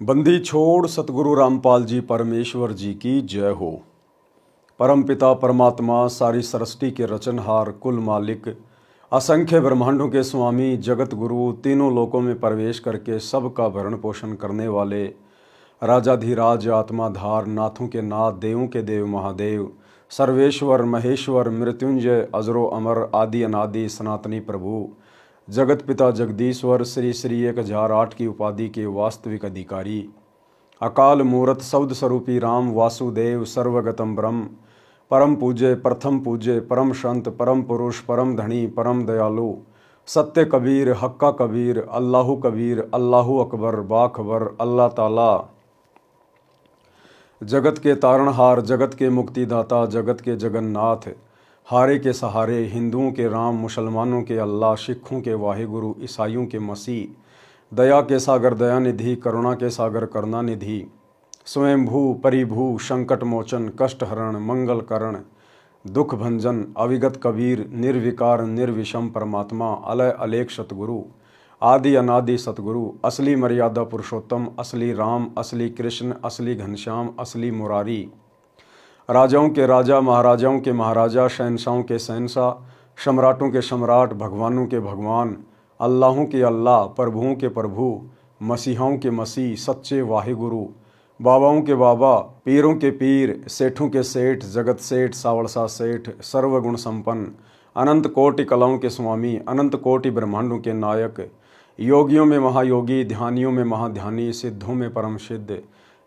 बंदी छोड़ सतगुरु रामपाल जी परमेश्वर जी की जय हो। परम पिता परमात्मा सारी सृष्टि के रचनहार कुल मालिक असंख्य ब्रह्मांडों के स्वामी जगत गुरु तीनों लोकों में प्रवेश करके सबका भरण पोषण करने वाले राजाधिराज आत्माधार नाथों के नाथ देवों के देव महादेव सर्वेश्वर महेश्वर मृत्युंजय अजरो अमर आदि अनादि सनातनी प्रभु जगत पिता जगदीश्वर श्री श्री 1008 की उपाधि के वास्तविक अधिकारी अकाल मूरत शब्द स्वरूपी राम वासुदेव सर्वगतम ब्रह्म परम पूज्य प्रथम पूज्य परम संत परम पुरुष परम धनी परम दयालु सत्य कबीर हक्का कबीर अल्लाहु कबीर अल्लाहु अकबर बाखबर अल्लाह ताला जगत के तारणहार जगत के मुक्तिदाता जगत के जगन्नाथ हारे के सहारे हिंदुओं के राम मुसलमानों के अल्लाह सिखों के वाहिगुरु ईसाइयों के मसीह दया के सागर दयानिधि करुणा के सागर करुणानिधि स्वयंभू परिभू संकट मोचन कष्ट हरण मंगल करण दुख भंजन अविगत कबीर निर्विकार निर्विषम परमात्मा अलय अलेख सतगुरु आदि अनादि सतगुरु असली मर्यादा पुरुषोत्तम असली राम असली कृष्ण असली घनश्याम असली मुरारी राजाओं के राजा महाराजाओं के महाराजा शहनशाहों के शहनशाह सम्राटों के सम्राट भगवानों के भगवान अल्लाहों के अल्लाह प्रभुओं के प्रभु मसीहाओं के मसीह सच्चे वाहिगुरु बाबाओं के बाबा पीरों के पीर सेठों के सेठ जगत सेठ सावड़सा सेठ सर्वगुण संपन्न अनंत कोटि कलाओं के स्वामी अनंत कोटि ब्रह्मांडों के नायक योगियों में महायोगी ध्यानियों में महाध्यानी सिद्धों में परम सिद्ध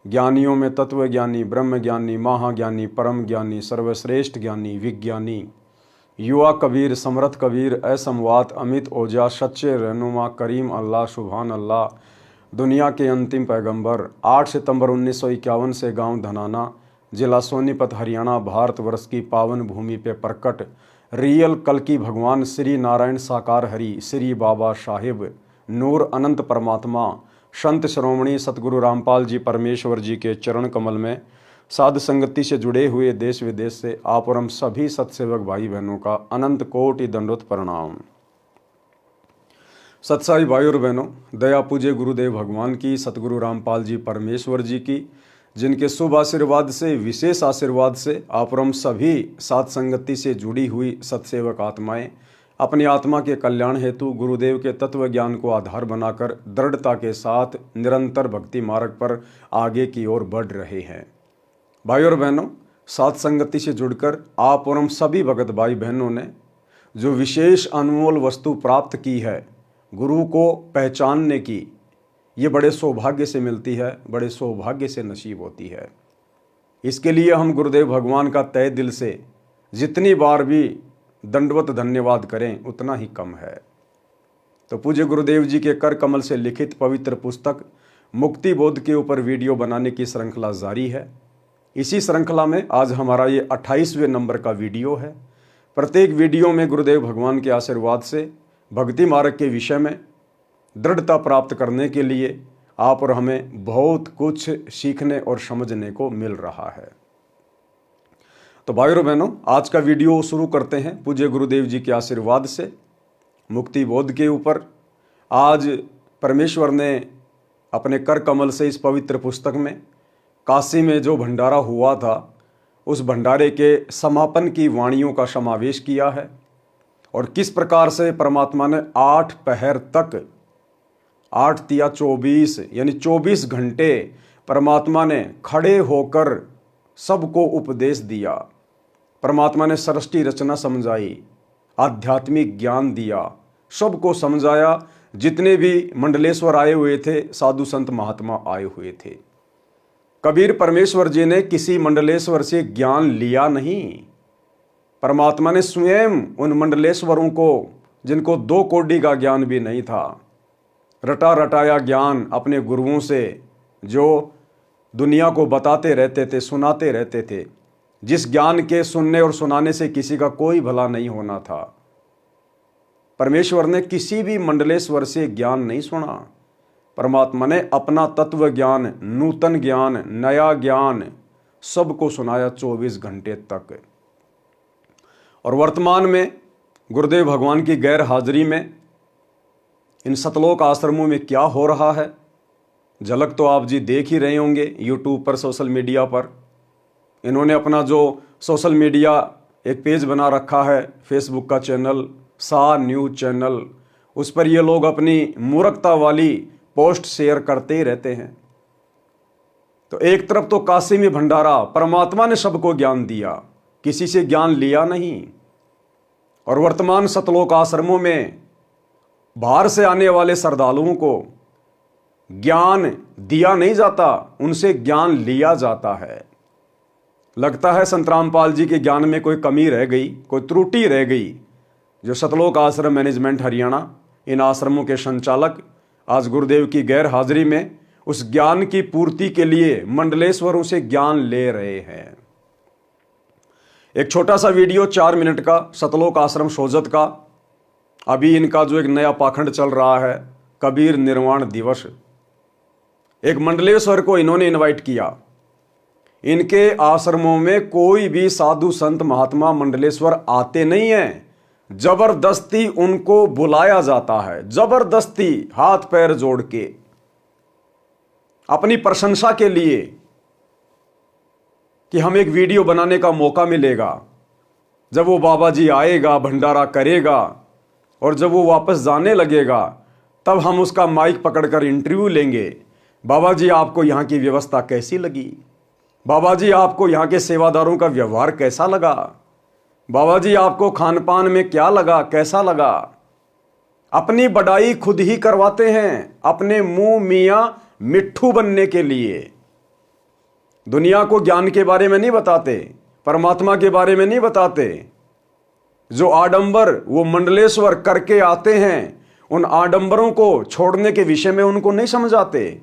ज्ञानियों में तत्व ज्ञानी ब्रह्म ज्ञानी महाज्ञानी परम ज्ञानी सर्वश्रेष्ठ ज्ञानी विज्ञानी युवा कबीर समर्थ कबीर असमवात अमित ओजा सच्चे रहनुमा करीम अल्लाह सुभान अल्लाह दुनिया के अंतिम पैगंबर 8 सितंबर 1951 से गांव धनाना जिला सोनीपत हरियाणा भारतवर्ष की पावन भूमि पे प्रकट रियल कल्कि भगवान श्री नारायण साकार हरि श्री बाबा साहिब नूर अनंत परमात्मा संत श्रोमणी सतगुरु रामपाल जी परमेश्वर जी के चरण कमल में साध संगति से जुड़े हुए देश विदेश से आप और हम सभी सत्सेवक भाई बहनों का अनंत कोटि दंडोत प्रणाम। सत्साई भाई और बहनों, दया पूज्य गुरुदेव भगवान की सतगुरु रामपाल जी परमेश्वर जी की जिनके शुभ आशीर्वाद से विशेष आशीर्वाद से आप और हम सभी साध संगति से जुड़ी हुई सत्सेवक आत्माएं अपनी आत्मा के कल्याण हेतु गुरुदेव के तत्व ज्ञान को आधार बनाकर दृढ़ता के साथ निरंतर भक्ति मार्ग पर आगे की ओर बढ़ रहे हैं। भाई और बहनों, साध संगति से जुड़कर आप और हम सभी भगत भाई बहनों ने जो विशेष अनमोल वस्तु प्राप्त की है गुरु को पहचानने की, ये बड़े सौभाग्य से मिलती है, बड़े सौभाग्य से नसीब होती है। इसके लिए हम गुरुदेव भगवान का तहे दिल से जितनी बार भी दंडवत धन्यवाद करें उतना ही कम है। तो पूज्य गुरुदेव जी के कर कमल से लिखित पवित्र पुस्तक मुक्ति बोध के ऊपर वीडियो बनाने की श्रृंखला जारी है। इसी श्रृंखला में आज हमारा ये 28वें नंबर का वीडियो है। प्रत्येक वीडियो में गुरुदेव भगवान के आशीर्वाद से भक्ति मार्ग के विषय में दृढ़ता प्राप्त करने के लिए आप और हमें बहुत कुछ सीखने और समझने को मिल रहा है। तो भाई और बहनों, आज का वीडियो शुरू करते हैं पूज्य गुरुदेव जी के आशीर्वाद से मुक्ति बोध के ऊपर। आज परमेश्वर ने अपने कर कमल से इस पवित्र पुस्तक में काशी में जो भंडारा हुआ था उस भंडारे के समापन की वाणियों का समावेश किया है और किस प्रकार से परमात्मा ने 8 पहर तक 8 तिया 24 यानी 24 घंटे परमात्मा ने खड़े होकर सबको उपदेश दिया। परमात्मा ने सृष्टि रचना समझाई, आध्यात्मिक ज्ञान दिया, सबको समझाया। जितने भी मंडलेश्वर आए हुए थे, साधु संत महात्मा आए हुए थे, कबीर परमेश्वर जी ने किसी मंडलेश्वर से ज्ञान लिया नहीं। परमात्मा ने स्वयं उन मंडलेश्वरों को, जिनको 2 कौड़ी का ज्ञान भी नहीं था, रटा रटाया ज्ञान अपने गुरुओं से जो दुनिया को बताते रहते थे, सुनाते रहते थे, जिस ज्ञान के सुनने और सुनाने से किसी का कोई भला नहीं होना था। परमेश्वर ने किसी भी मंडलेश्वर से ज्ञान नहीं सुना। परमात्मा ने अपना तत्व ज्ञान, नूतन ज्ञान, नया ज्ञान सबको सुनाया 24 घंटे तक। और वर्तमान में गुरुदेव भगवान की गैर हाजिरी में इन सतलोक आश्रमों में क्या हो रहा है झलक तो आप जी देख ही रहे होंगे यूट्यूब पर, सोशल मीडिया पर। इन्होंने अपना जो सोशल मीडिया एक पेज बना रखा है, फेसबुक का चैनल, सा न्यूज़ चैनल, उस पर ये लोग अपनी मूर्खता वाली पोस्ट शेयर करते ही रहते हैं। तो एक तरफ तो कासिमी भंडारा, परमात्मा ने सबको ज्ञान दिया, किसी से ज्ञान लिया नहीं। और वर्तमान सतलोक आश्रमों में बाहर से आने वाले श्रद्धालुओं को ज्ञान दिया नहीं जाता, उनसे ज्ञान लिया जाता है। लगता है संत रामपाल जी के ज्ञान में कोई कमी रह गई, कोई त्रुटि रह गई। जो सतलोक आश्रम मैनेजमेंट हरियाणा, इन आश्रमों के संचालक आज गुरुदेव की गैर हाजिरी में उस ज्ञान की पूर्ति के लिए मंडलेश्वरों से ज्ञान ले रहे हैं। एक छोटा सा वीडियो 4 मिनट का सतलोक आश्रम सोजत का। अभी इनका जो एक नया पाखंड चल रहा है, कबीर निर्वाण दिवस, एक मंडलेश्वर को इन्होंने इनवाइट किया। इनके आश्रमों में कोई भी साधु संत महात्मा मंडलेश्वर आते नहीं हैं, जबरदस्ती उनको बुलाया जाता है, जबरदस्ती हाथ पैर जोड़ के, अपनी प्रशंसा के लिए कि हम एक वीडियो बनाने का मौका मिलेगा। जब वो बाबा जी आएगा, भंडारा करेगा और जब वो वापस जाने लगेगा, तब हम उसका माइक पकड़कर इंटरव्यू लेंगे। बाबा जी आपको यहाँ की व्यवस्था कैसी लगी? बाबा जी आपको यहाँ के सेवादारों का व्यवहार कैसा लगा? बाबा जी आपको खान पान में क्या लगा, कैसा लगा? अपनी बड़ाई खुद ही करवाते हैं, अपने मुंह मियाँ मिट्ठू बनने के लिए। दुनिया को ज्ञान के बारे में नहीं बताते, परमात्मा के बारे में नहीं बताते। जो आडंबर वो मंडलेश्वर करके आते हैं, उन आडंबरों को छोड़ने के विषय में उनको नहीं समझाते।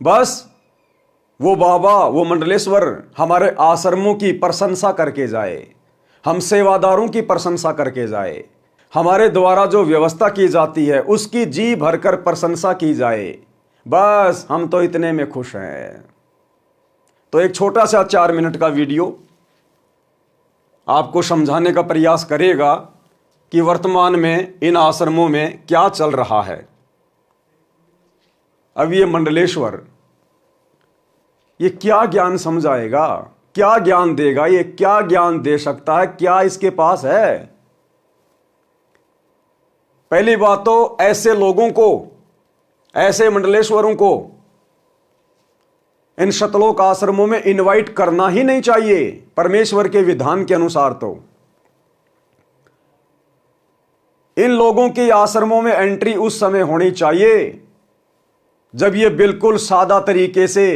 बस वो बाबा, वो मंडलेश्वर हमारे आश्रमों की प्रशंसा करके जाए, हम सेवादारों की प्रशंसा करके जाए, हमारे द्वारा जो व्यवस्था की जाती है उसकी जी भरकर प्रशंसा की जाए। बस हम तो इतने में खुश हैं। तो एक छोटा सा 4 मिनट का वीडियो आपको समझाने का प्रयास करेगा कि वर्तमान में इन आश्रमों में क्या चल रहा है। अब ये मंडलेश्वर ये क्या ज्ञान समझाएगा, क्या ज्ञान देगा, ये क्या ज्ञान दे सकता है, क्या इसके पास है? पहली बात तो ऐसे लोगों को, ऐसे मंडलेश्वरों को इन सतलोक आश्रमों में इनवाइट करना ही नहीं चाहिए परमेश्वर के विधान के अनुसार। तो इन लोगों की आश्रमों में एंट्री उस समय होनी चाहिए जब ये बिल्कुल सादा तरीके से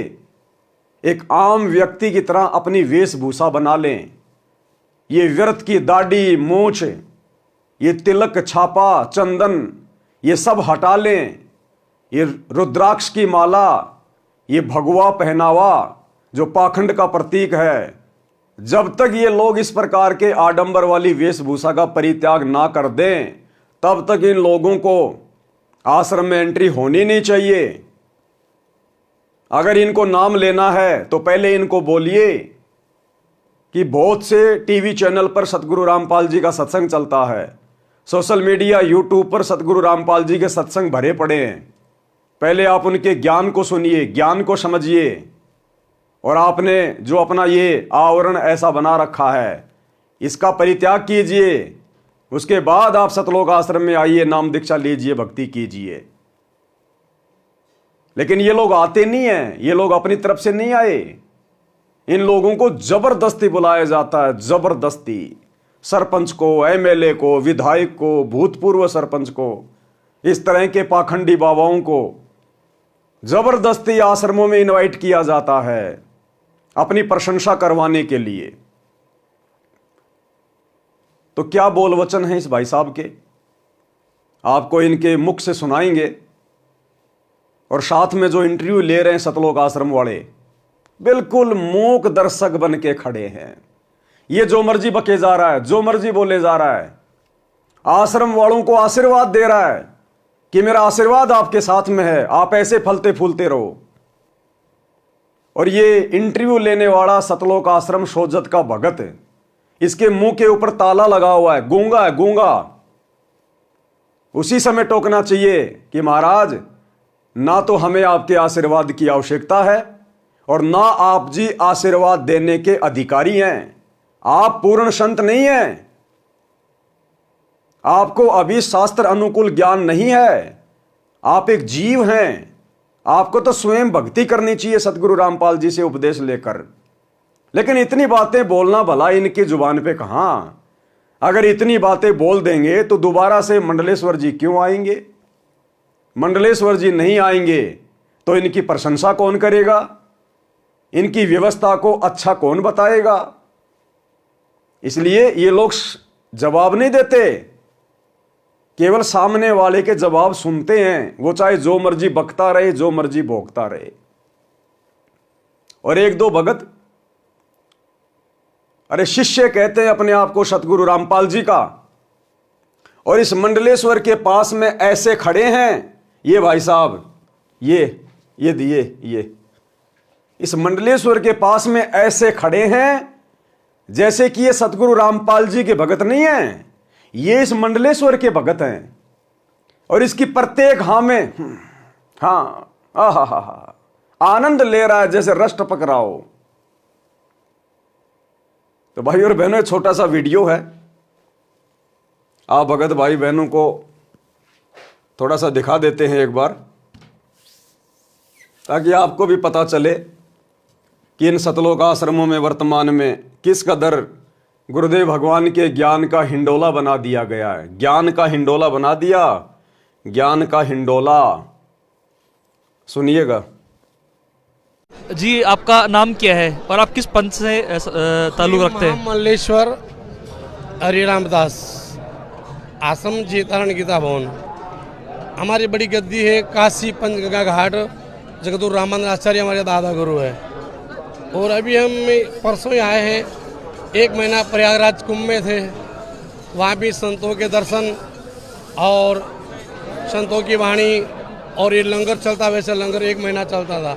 एक आम व्यक्ति की तरह अपनी वेशभूषा बना लें। ये व्यर्थ की दाढ़ी, मूछ, ये तिलक, छापा, चंदन, ये सब हटा लें। ये रुद्राक्ष की माला, ये भगवा पहनावा जो पाखंड का प्रतीक है, जब तक ये लोग इस प्रकार के आडंबर वाली वेशभूषा का परित्याग ना कर दें, तब तक इन लोगों को आश्रम में एंट्री होनी नहीं चाहिए। अगर इनको नाम लेना है तो पहले इनको बोलिए कि बहुत से टीवी चैनल पर सतगुरु रामपाल जी का सत्संग चलता है, सोशल मीडिया यूट्यूब पर सतगुरु रामपाल जी के सत्संग भरे पड़े हैं। पहले आप उनके ज्ञान को सुनिए, ज्ञान को समझिए। और आपने जो अपना ये आवरण ऐसा बना रखा है, इसका परित्याग कीजिए। उसके बाद आप सतलोक आश्रम में आइए, नाम दीक्षा लीजिए, भक्ति कीजिए। लेकिन ये लोग आते नहीं हैं, ये लोग अपनी तरफ से नहीं आए। इन लोगों को जबरदस्ती बुलाया जाता है, जबरदस्ती। सरपंच को, एमएलए को, विधायक को, भूतपूर्व सरपंच को, इस तरह के पाखंडी बाबाओं को जबरदस्ती आश्रमों में इनवाइट किया जाता है अपनी प्रशंसा करवाने के लिए। तो क्या बोल वचन है इस भाई साहब के, आपको इनके मुख से सुनाएंगे। और साथ में जो इंटरव्यू ले रहे हैं सतलोक आश्रम वाले, बिल्कुल मूक दर्शक बन के खड़े हैं। ये जो मर्जी बके जा रहा है, जो मर्जी बोले जा रहा है, आश्रम वालों को आशीर्वाद दे रहा है कि मेरा आशीर्वाद आपके साथ में है, आप ऐसे फलते फूलते रहो। और ये इंटरव्यू लेने वाला सतलोक आश्रम सोजत का भगत है, इसके मुंह के ऊपर ताला लगा हुआ है, गूंगा है, गूंगा। उसी समय टोकना चाहिए कि महाराज ना तो हमें आपके आशीर्वाद की आवश्यकता है और ना आप जी आशीर्वाद देने के अधिकारी हैं। आप पूर्ण संत नहीं हैं, आपको अभी शास्त्र अनुकूल ज्ञान नहीं है, आप एक जीव हैं। आपको तो स्वयं भक्ति करनी चाहिए सतगुरु रामपाल जी से उपदेश लेकर। लेकिन इतनी बातें बोलना भला इनकी जुबान पे कहां। अगर इतनी बातें बोल देंगे तो दोबारा से मंडलेश्वर जी क्यों आएंगे? मंडलेश्वर जी नहीं आएंगे तो इनकी प्रशंसा कौन करेगा? इनकी व्यवस्था को अच्छा कौन बताएगा? इसलिए ये लोग जवाब नहीं देते, केवल सामने वाले के जवाब सुनते हैं। वो चाहे जो मर्जी बकता रहे, जो मर्जी भोगता रहे। और एक दो भगत, अरे शिष्य कहते हैं अपने आप को सतगुरु रामपाल जी का, और इस मंडलेश्वर के पास में ऐसे खड़े हैं। ये भाई साहब, ये इस मंडलेश्वर के पास में ऐसे खड़े हैं जैसे कि ये सतगुरु रामपाल जी के भगत नहीं हैं, ये इस मंडलेश्वर के भगत हैं। और इसकी प्रत्येक हाँ में आनंद ले रहा है जैसे रस टपक रहा हो। तो भाई और बहनों, छोटा सा वीडियो है, आप भगत भाई बहनों को थोड़ा सा दिखा देते हैं एक बार, ताकि आपको भी पता चले कि इन सतलोक आश्रमों में वर्तमान में किस कदर गुरुदेव भगवान के ज्ञान का हिंडोला बना दिया गया है। ज्ञान का हिंडोला बना दिया, ज्ञान का हिंडोला। सुनिएगा जी। आपका नाम क्या है और आप किस पंथ से ताल्लुक रखते हैं? मल्लेश्वर हरिरामदास, आश्रम जेतारण गीता भवन। हमारी बड़ी गद्दी है काशी पंचगंगा घाट। जगतगुरु रामानंद आचार्य हमारे दादा गुरु है। और अभी हम परसों ही आए हैं, 1 महीना प्रयागराज कुंभ में थे। वहाँ भी संतों के दर्शन और संतों की वाणी, और ये लंगर चलता, वैसे लंगर 1 महीना चलता था।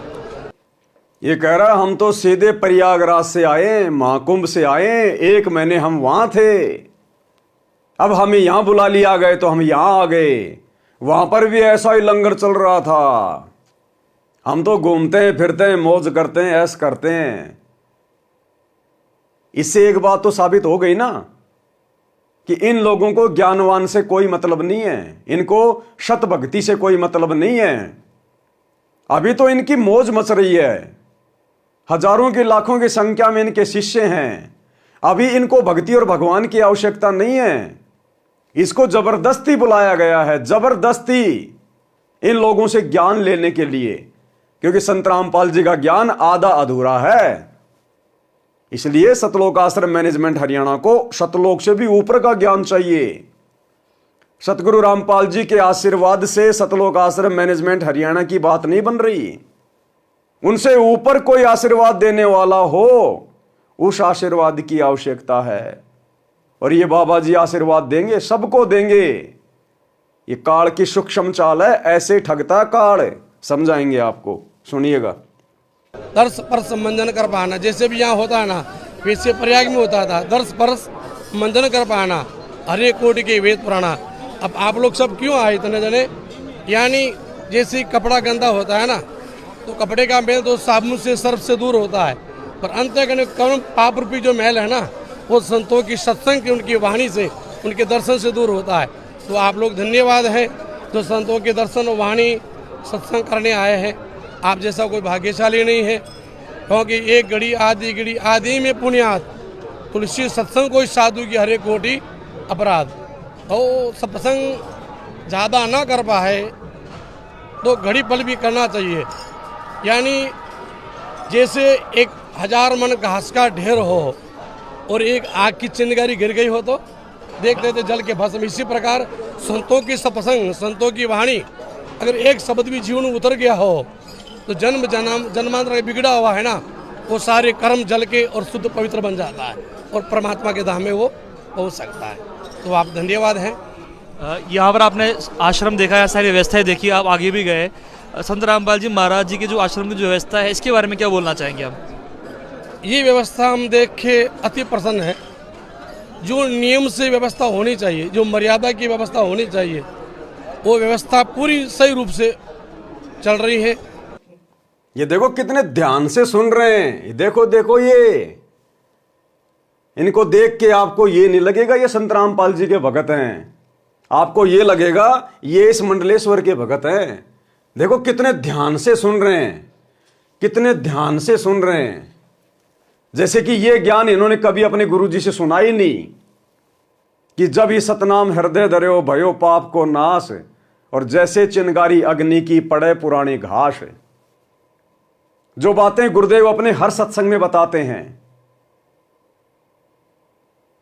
ये कह रहा हम तो सीधे प्रयागराज से आए, महाकुंभ से आए, 1 महीने हम वहां थे, अब हमें यहां बुला लिया गए तो हम यहां आ गए। वहां पर भी ऐसा ही लंगर चल रहा था। हम तो घूमते हैं, फिरते हैं, मौज करते हैं, ऐश करते हैं। इससे एक बात तो साबित हो गई ना कि इन लोगों को ज्ञानवान से कोई मतलब नहीं है, इनको शत भक्ति से कोई मतलब नहीं है। अभी तो इनकी मौज मच रही है, हजारों की लाखों की संख्या में इनके शिष्य हैं। अभी इनको भक्ति और भगवान की आवश्यकता नहीं है। इसको जबरदस्ती बुलाया गया है, जबरदस्ती इन लोगों से ज्ञान लेने के लिए, क्योंकि संत रामपाल जी का ज्ञान आधा अधूरा है। इसलिए सतलोक आश्रम मैनेजमेंट हरियाणा को सतलोक से भी ऊपर का ज्ञान चाहिए। सतगुरु रामपाल जी के आशीर्वाद से सतलोक आश्रम मैनेजमेंट हरियाणा की बात नहीं बन रही। उनसे ऊपर कोई आशीर्वाद देने वाला हो, उस आशीर्वाद की आवश्यकता है। और ये बाबा जी आशीर्वाद देंगे, सबको देंगे। ये काल की सूक्ष्म चाल है, ऐसे ठगता काल, समझाएंगे आपको, सुनिएगा। दर्श परस मंजन कर पाना, जैसे भी यहाँ होता है ना, वैसे प्रयाग में होता था। दर्श परस मंजन कर पाना, हरे कोटि के वेद पुराना। अब आप लोग सब क्यों आए इतने जने? यानी जैसे कपड़ा गंदा होता है ना, तो कपड़े का मैल तो साबुन से, सर्फ से दूर होता है, पर अंत कौन पाप रूपी जो मैल है ना, वो संतों की सत्संग की, उनकी वाणी से, उनके दर्शन से दूर होता है। तो आप लोग धन्यवाद हैं जो संतों के दर्शन और वाणी सत्संग करने आए हैं। आप जैसा कोई भाग्यशाली नहीं है, क्योंकि एक घड़ी आदि में पुण्यात, तुलसी सत्संग कोई साधु की हरे कोटि अपराध। तो सत्संग ज़्यादा ना कर पाए तो घड़ी पल भी करना चाहिए। यानी जैसे 1000 मन घास का ढेर हो और एक आग की चिंगारी गिर गई हो तो देखते थे जल के भस्म। इसी प्रकार संतों की सत्संग, संतों की वाणी, अगर एक शब्द भी जीवन में उतर गया हो तो जन्मांतर बिगड़ा हुआ है ना, वो सारे कर्म जल के और शुद्ध पवित्र बन जाता है और परमात्मा के धाम में वो पहुंच सकता है। तो आप धन्यवाद हैं। यहाँ पर आपने आश्रम देखा है, सारी व्यवस्थाएं देखी, आप आगे भी गए। संत रामपाल जी महाराज जी के जो आश्रम की जो व्यवस्था है, इसके बारे में क्या बोलना चाहेंगे आप? ये व्यवस्था हम देख के अति प्रसन्न है। जो नियम से व्यवस्था होनी चाहिए, जो मर्यादा की व्यवस्था होनी चाहिए, वो व्यवस्था पूरी सही रूप से चल रही है। ये देखो कितने ध्यान से सुन रहे हैं, ये देखो देखो, ये इनको देख के आपको ये नहीं लगेगा ये संत रामपाल जी के भगत हैं, आपको ये लगेगा ये इस मंडलेश्वर के भगत हैं। देखो कितने ध्यान से सुन रहे हैं, कितने ध्यान से सुन रहे हैं, जैसे कि ये ज्ञान इन्होंने कभी अपने गुरु जी से सुना ही नहीं कि जब ये सतनाम हृदय धर्यो भयो पाप को नाश, और जैसे चिंगारी अग्नि की पड़े पुरानी घास। जो बातें गुरुदेव अपने हर सत्संग में बताते हैं,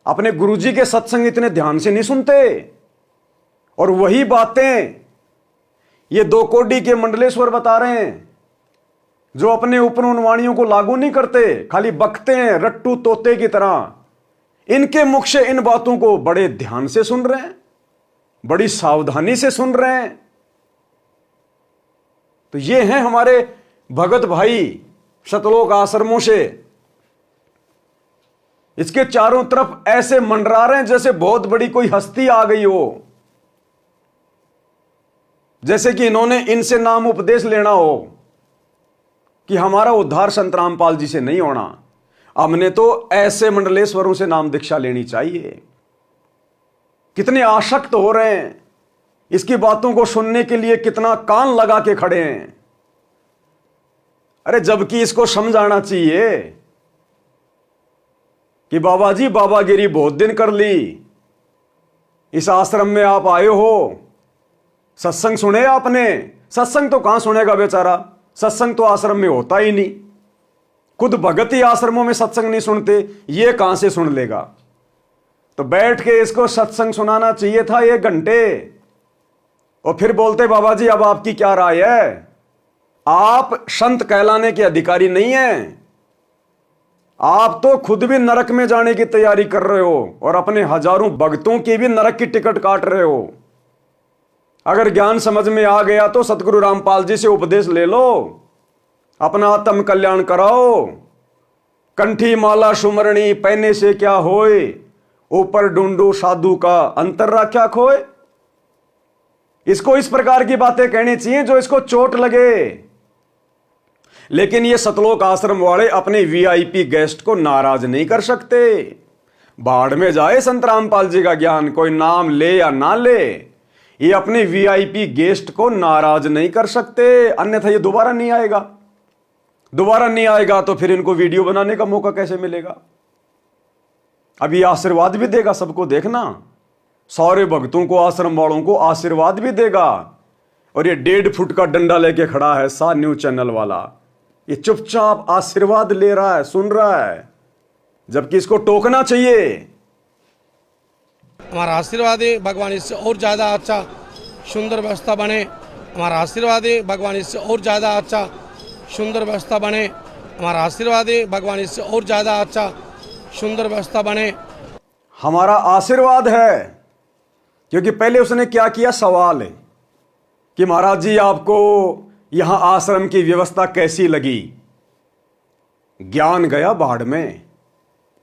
अपने गुरुजी के सत्संग इतने ध्यान से नहीं सुनते, और वही बातें ये 2 कोडी के मंडलेश्वर बता रहे हैं, जो अपने ऊपर उन वाणियों को लागू नहीं करते, खाली बकते हैं रट्टू तोते की तरह। इनके मुख से इन बातों को बड़े ध्यान से सुन रहे हैं, बड़ी सावधानी से सुन रहे हैं। तो ये हैं हमारे भगत भाई सतलोक आश्रमों से। इसके चारों तरफ ऐसे मंडरा रहे हैं जैसे बहुत बड़ी कोई हस्ती आ गई हो, जैसे कि इन्होंने इनसे नाम उपदेश लेना हो कि हमारा उद्धार संत रामपाल जी से नहीं होना, हमने तो ऐसे मंडलेश्वरों से नाम दीक्षा लेनी चाहिए। कितने आसक्त हो रहे हैं, इसकी बातों को सुनने के लिए कितना कान लगा के खड़े हैं। अरे जबकि इसको समझाना चाहिए कि बाबा जी बाबागिरी बहुत दिन कर ली, इस आश्रम में आप आए हो, सत्संग सुने आपने? सत्संग तो कहां सुनेगा बेचारा, सत्संग तो आश्रम में होता ही नहीं। खुद भगत ही आश्रमों में सत्संग नहीं सुनते, ये कहां से सुन लेगा? तो बैठ के इसको सत्संग सुनाना चाहिए था 1 घंटे, और फिर बोलते बाबा जी अब आपकी क्या राय है? आप संत कहलाने के अधिकारी नहीं हैं, आप तो खुद भी नरक में जाने की तैयारी कर रहे हो और अपने हजारों भक्तों की भी नरक की टिकट काट रहे हो। अगर ज्ञान समझ में आ गया तो सतगुरु रामपाल जी से उपदेश ले लो, अपना आत्म कल्याण कराओ। कंठी माला सुमरणी पहने से क्या होए, ऊपर ढूंढो साधु का अंतर राख्या खोए। इसको इस प्रकार की बातें कहनी चाहिए जो इसको चोट लगे। लेकिन ये सतलोक आश्रम वाले अपने वीआईपी गेस्ट को नाराज नहीं कर सकते। बाढ़ में जाए संत रामपाल जी का ज्ञान, कोई नाम ले या ना ले, ये अपने वीआईपी गेस्ट को नाराज नहीं कर सकते, अन्यथा ये दोबारा नहीं आएगा। दोबारा नहीं आएगा तो फिर इनको वीडियो बनाने का मौका कैसे मिलेगा? अभी आशीर्वाद भी देगा सबको, देखना, सारे भक्तों को, आश्रम वालों को आशीर्वाद भी देगा। और ये 1.5 फुट का डंडा लेके खड़ा है सा न्यूज चैनल वाला, ये चुपचाप आशीर्वाद ले रहा है, सुन रहा है, जबकि इसको टोकना चाहिए। हमारा आशीर्वाद है भगवान इससे और ज़्यादा अच्छा सुंदर व्यवस्था बने। हमारा आशीर्वाद है भगवान इससे और ज़्यादा अच्छा सुंदर व्यवस्था बने। हमारा आशीर्वाद है भगवान इससे और ज़्यादा अच्छा सुंदर व्यवस्था बने। हमारा आशीर्वाद है, क्योंकि पहले उसने क्या किया, सवाल है कि महाराज जी आपको यहां आश्रम की व्यवस्था कैसी लगी? ज्ञान गया बाढ़ में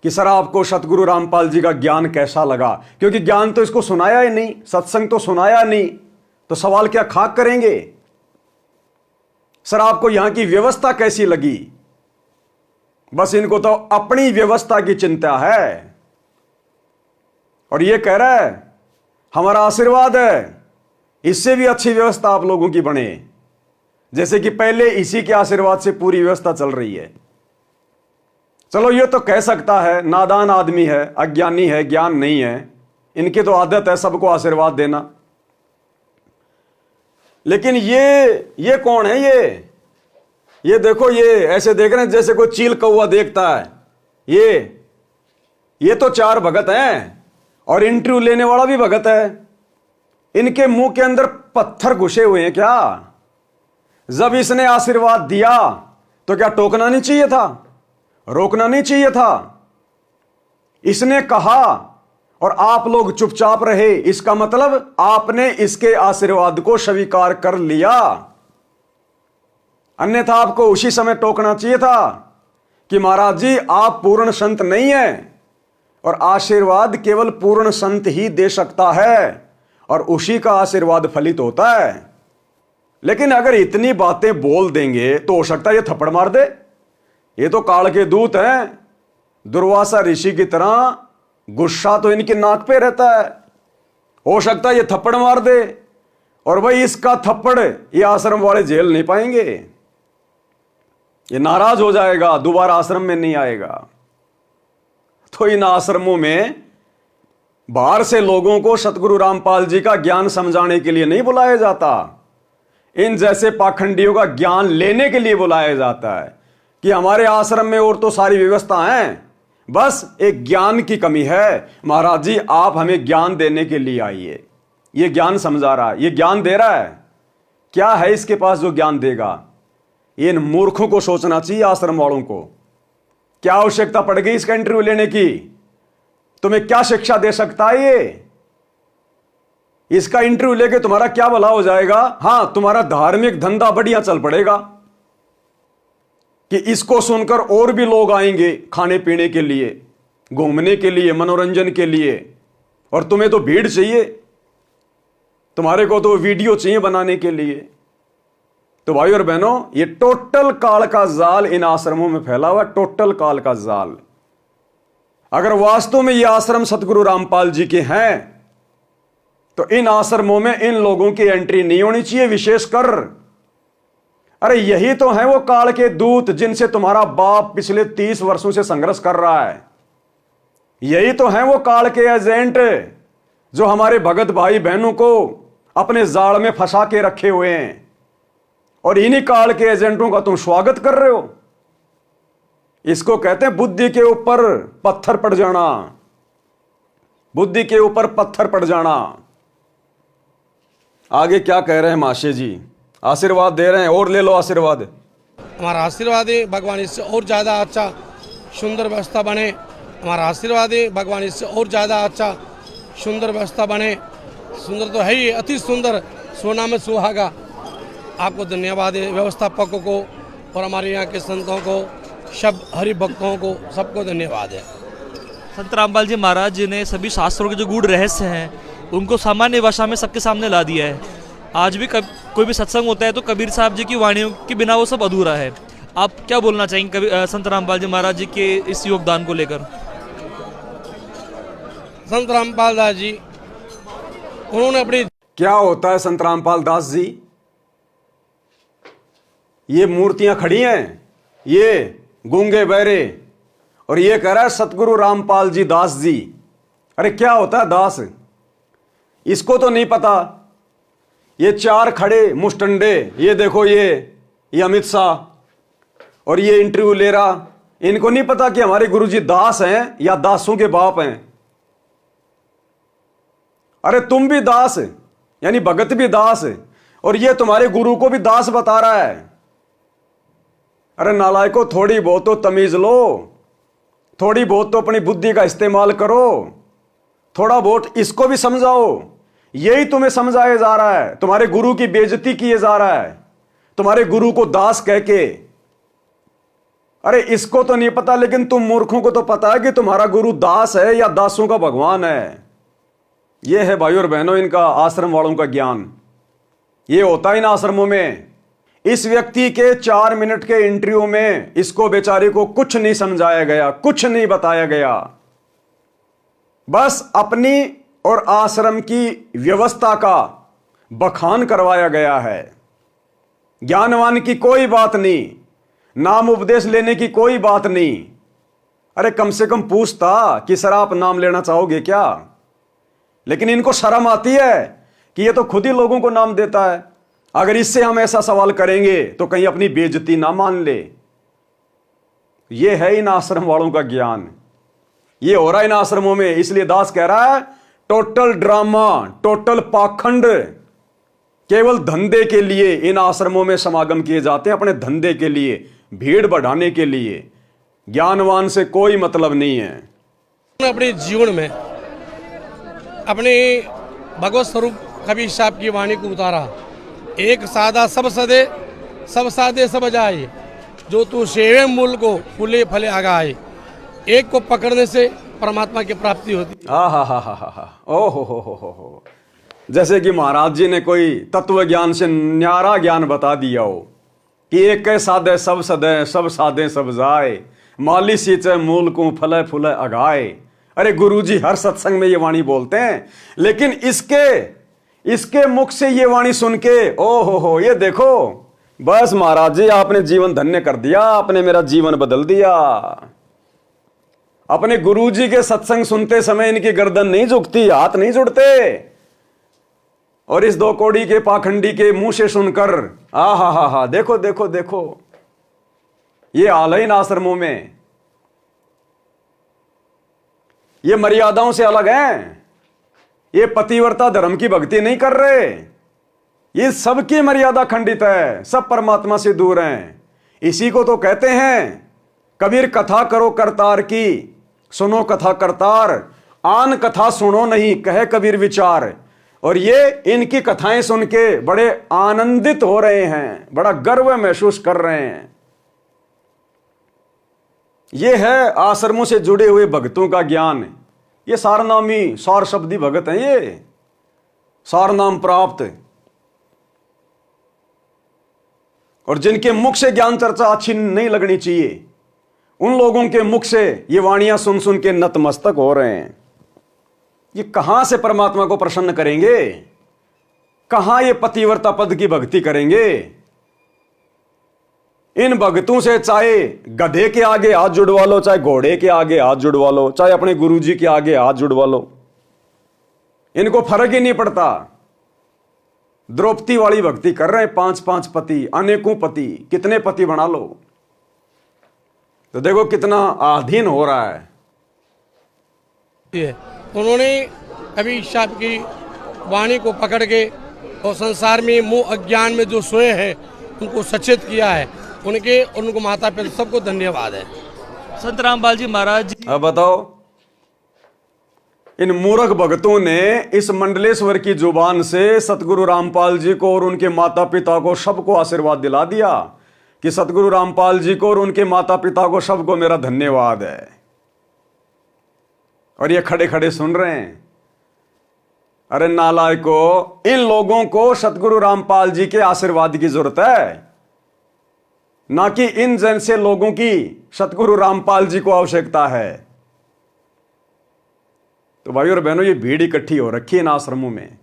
कि सर आपको सतगुरु रामपाल जी का ज्ञान कैसा लगा? क्योंकि ज्ञान तो इसको सुनाया ही नहीं, सत्संग तो सुनाया नहीं, तो सवाल क्या खाक करेंगे? सर आपको यहां की व्यवस्था कैसी लगी? बस इनको तो अपनी व्यवस्था की चिंता है। और ये कह रहा है हमारा आशीर्वाद है इससे भी अच्छी व्यवस्था आप लोगों की बने, जैसे कि पहले इसी के आशीर्वाद से पूरी व्यवस्था चल रही है। चलो ये तो कह सकता है, नादान आदमी है, अज्ञानी है, ज्ञान नहीं है, इनकी तो आदत है सबको आशीर्वाद देना। लेकिन ये कौन है? ये देखो, ये ऐसे देख रहे हैं जैसे कोई चील कौवा देखता है। ये तो 4 भगत हैं और इंटरव्यू लेने वाला भी भगत है। इनके मुंह के अंदर पत्थर घुसे हुए हैं क्या? जब इसने आशीर्वाद दिया तो क्या टोकना नहीं चाहिए था? रोकना नहीं चाहिए था? इसने कहा और आप लोग चुपचाप रहे, इसका मतलब आपने इसके आशीर्वाद को स्वीकार कर लिया। अन्यथा आपको उसी समय टोकना चाहिए था कि महाराज जी आप पूर्ण संत नहीं हैं और आशीर्वाद केवल पूर्ण संत ही दे सकता है और उसी का आशीर्वाद फलित होता है। लेकिन अगर इतनी बातें बोल देंगे तो हो सकता है ये थप्पड़ मार दे। ये तो काल के दूत हैं, दुर्वासा ऋषि की तरह गुस्सा तो इनकी नाक पे रहता है। हो सकता है ये थप्पड़ मार दे, और भाई इसका थप्पड़ ये आश्रम वाले झेल नहीं पाएंगे, ये नाराज हो जाएगा, दोबारा आश्रम में नहीं आएगा। तो इन आश्रमों में बाहर से लोगों को सतगुरु रामपाल जी का ज्ञान समझाने के लिए नहीं बुलाया जाता, इन जैसे पाखंडियों का ज्ञान लेने के लिए बुलाया जाता है कि हमारे आश्रम में और तो सारी व्यवस्था है, बस एक ज्ञान की कमी है। महाराज जी आप हमें ज्ञान देने के लिए आइए। ये ज्ञान समझा रहा है, ये ज्ञान दे रहा है, क्या है इसके पास जो ज्ञान देगा? इन मूर्खों को सोचना चाहिए, आश्रम वालों को। क्या आवश्यकता पड़ गई इसका इंटरव्यू लेने की? तुम्हें क्या शिक्षा दे सकता है ये? इसका इंटरव्यू लेके तुम्हारा क्या भला हो जाएगा? हां, तुम्हारा धार्मिक धंधा बढ़िया चल पड़ेगा कि इसको सुनकर और भी लोग आएंगे खाने पीने के लिए, घूमने के लिए, मनोरंजन के लिए। और तुम्हें तो भीड़ चाहिए, तुम्हारे को तो वीडियो चाहिए बनाने के लिए। तो भाई और बहनों, ये टोटल काल का जाल इन आश्रमों में फैला हुआ, टोटल काल का जाल। अगर वास्तव में ये आश्रम सतगुरु रामपाल जी के हैं तो इन आश्रमों में इन लोगों की एंट्री नहीं होनी चाहिए, विशेषकर। अरे यही तो है वो काल के दूत जिनसे तुम्हारा बाप पिछले 30 वर्षों से संघर्ष कर रहा है। यही तो है वो काल के एजेंट जो हमारे भगत भाई बहनों को अपने जाल में फंसा के रखे हुए हैं, और इन्हीं काल के एजेंटों का तुम स्वागत कर रहे हो। इसको कहते हैं बुद्धि के ऊपर पत्थर पड़ जाना, बुद्धि के ऊपर पत्थर पड़ जाना। आगे क्या कह रहे हैं महाशय जी? आशीर्वाद दे रहे हैं, और ले लो आशीर्वाद। हमारा आशीर्वाद है भगवान इससे और ज़्यादा अच्छा सुंदर व्यवस्था बने। हमारा आशीर्वाद है भगवान इससे और ज़्यादा अच्छा सुंदर व्यवस्था बने। सुंदर तो है ही, अति सुंदर, सोना में सुहागा। आपको धन्यवाद है, व्यवस्थापकों को और हमारे यहाँ के संतों को, सब हरि भक्तों को, सबको धन्यवाद है। संत रामपाल जी महाराज जी ने सभी शास्त्रों के जो गूढ़ रहस्य हैं उनको सामान्य भाषा में सबके सामने ला दिया है। आज भी कोई भी सत्संग होता है तो कबीर साहब जी की वाणियों के बिना वो सब अधूरा है। आप क्या बोलना चाहेंगे संत रामपाल जी महाराज जी के इस योगदान को लेकर? संत रामपाल दास जी, उन्होंने अपनी, क्या होता है संत रामपाल दास जी? ये मूर्तियां खड़ी हैं, ये गूंगे बहरे, और ये कह रहा है सतगुरु रामपाल जी दास जी। अरे क्या होता है दास? इसको तो नहीं पता। ये चार खड़े मुस्टंडे, ये देखो, ये अमित शाह, और ये इंटरव्यू ले रहा, इनको नहीं पता कि हमारे गुरुजी दास हैं या दासों के बाप हैं। अरे तुम भी दास, यानी भगत भी दास, और ये तुम्हारे गुरु को भी दास बता रहा है। अरे नालायको, थोड़ी बहुत तो तमीज लो, थोड़ी बहुत तो अपनी बुद्धि का इस्तेमाल करो, थोड़ा बहुत इसको भी समझाओ। यही तुम्हें समझाया जा रहा है, तुम्हारे गुरु की बेइज्जती किए जा रहा है, तुम्हारे गुरु को दास कह के। अरे इसको तो नहीं पता, लेकिन तुम मूर्खों को तो पता है कि तुम्हारा गुरु दास है या दासों का भगवान है। यह है भाई और बहनों इनका, आश्रम वालों का ज्ञान। ये होता है इन आश्रमों में। इस व्यक्ति के 4 मिनट के इंटरव्यू में इसको बेचारे को कुछ नहीं समझाया गया, कुछ नहीं बताया गया, बस अपनी और आश्रम की व्यवस्था का बखान करवाया गया है। ज्ञानवान की कोई बात नहीं, नाम उपदेश लेने की कोई बात नहीं। अरे कम से कम पूछता कि सर आप नाम लेना चाहोगे क्या? लेकिन इनको शर्म आती है कि ये तो खुद ही लोगों को नाम देता है। अगर इससे हम ऐसा सवाल करेंगे तो कहीं अपनी बेइज्जती ना मान ले। ये है इन आश्रम वालों का ज्ञान, ये हो रहा है इन आश्रमों में। इसलिए दास कह रहा है टोटल ड्रामा, टोटल पाखंड, केवल धंधे के लिए इन आश्रमों में समागम किए जाते हैं, अपने धंधे के लिए, भीड़ बढ़ाने के लिए। ज्ञानवान से कोई मतलब नहीं है। अपने जीवन में अपने भगवत स्वरूप कबीर साहब की वाणी को उतारा। एक सादा सब सदे, सब सादे सब जाए, जो तू सेवे मूल को फूले फले आगाए। एक को पकड़ने से परमात्मा की प्राप्ति होती। हा, ओ हो। जैसे कि महाराज जी ने कोई तत्व ज्ञान से न्यारा ज्ञान बता दिया हो कि एक कै साधे सब सदै, सब साधे सब जाए, माली सींचे मूल को फले फूले अगाए। अरे गुरुजी हर सत्संग में ये वाणी बोलते हैं, लेकिन इसके मुख से ये वाणी सुन के ओ हो ये देखो, बस महाराज जी आपने जीवन धन्य कर दिया, आपने मेरा जीवन बदल दिया। अपने गुरुजी के सत्संग सुनते समय इनकी गर्दन नहीं झुकती, हाथ नहीं जुड़ते, और इस 2 कौड़ी के पाखंडी के मुंह से सुनकर हा देखो देखो देखो, ये हाल है इन आश्रमों में। ये मर्यादाओं से अलग हैं, ये पतिव्रता धर्म की भक्ति नहीं कर रहे, ये सबकी मर्यादा खंडित है, सब परमात्मा से दूर हैं। इसी को तो कहते हैं कबीर कथा करो करतार की, सुनो कथा करतार, आन कथा सुनो नहीं कहे कबीर विचार। और ये इनकी कथाएं सुन के बड़े आनंदित हो रहे हैं, बड़ा गर्व महसूस कर रहे हैं। ये है आश्रमों से जुड़े हुए भक्तों का ज्ञान। ये सारनामी सार शब्दी भगत हैं, ये सार नाम प्राप्त, और जिनके मुख से ज्ञान चर्चा अच्छी नहीं लगनी चाहिए, उन लोगों के मुख से ये वाणियां सुन सुन के नतमस्तक हो रहे हैं। ये कहां से परमात्मा को प्रसन्न करेंगे, कहां ये पतिव्रता पद की भक्ति करेंगे। इन भक्तों से चाहे गधे के आगे हाथ जुड़वा लो, चाहे घोड़े के आगे हाथ जुड़वा लो, चाहे अपने गुरुजी के आगे हाथ जुड़वा लो, इनको फर्क ही नहीं पड़ता। द्रौपदी वाली भक्ति कर रहे हैं, 5-5 पति, अनेकों पति, कितने पति बना लो। तो देखो कितना आधीन हो रहा है। उन्होंने कभी ईशा की वाणी को पकड़ के और संसार में मोह अज्ञान में जो सोए हैं उनको सचेत किया है। उनको माता पिता सबको धन्यवाद है। संत रामपाल जी महाराज जी, अब बताओ, इन मूर्ख भक्तों ने इस मंडलेश्वर की जुबान से सतगुरु रामपाल जी को और उनके माता पिता को सबको आशीर्वाद दिला दिया कि सतगुरु रामपाल जी को और उनके माता पिता को सबको मेरा धन्यवाद है। और ये खड़े खड़े सुन रहे हैं। अरे नालायको, इन लोगों को सतगुरु रामपाल जी के आशीर्वाद की जरूरत है, ना कि इन जैसे लोगों की सतगुरु रामपाल जी को आवश्यकता है। तो भाई और बहनों, ये भीड़ इकट्ठी हो रखी है इन आश्रमों में,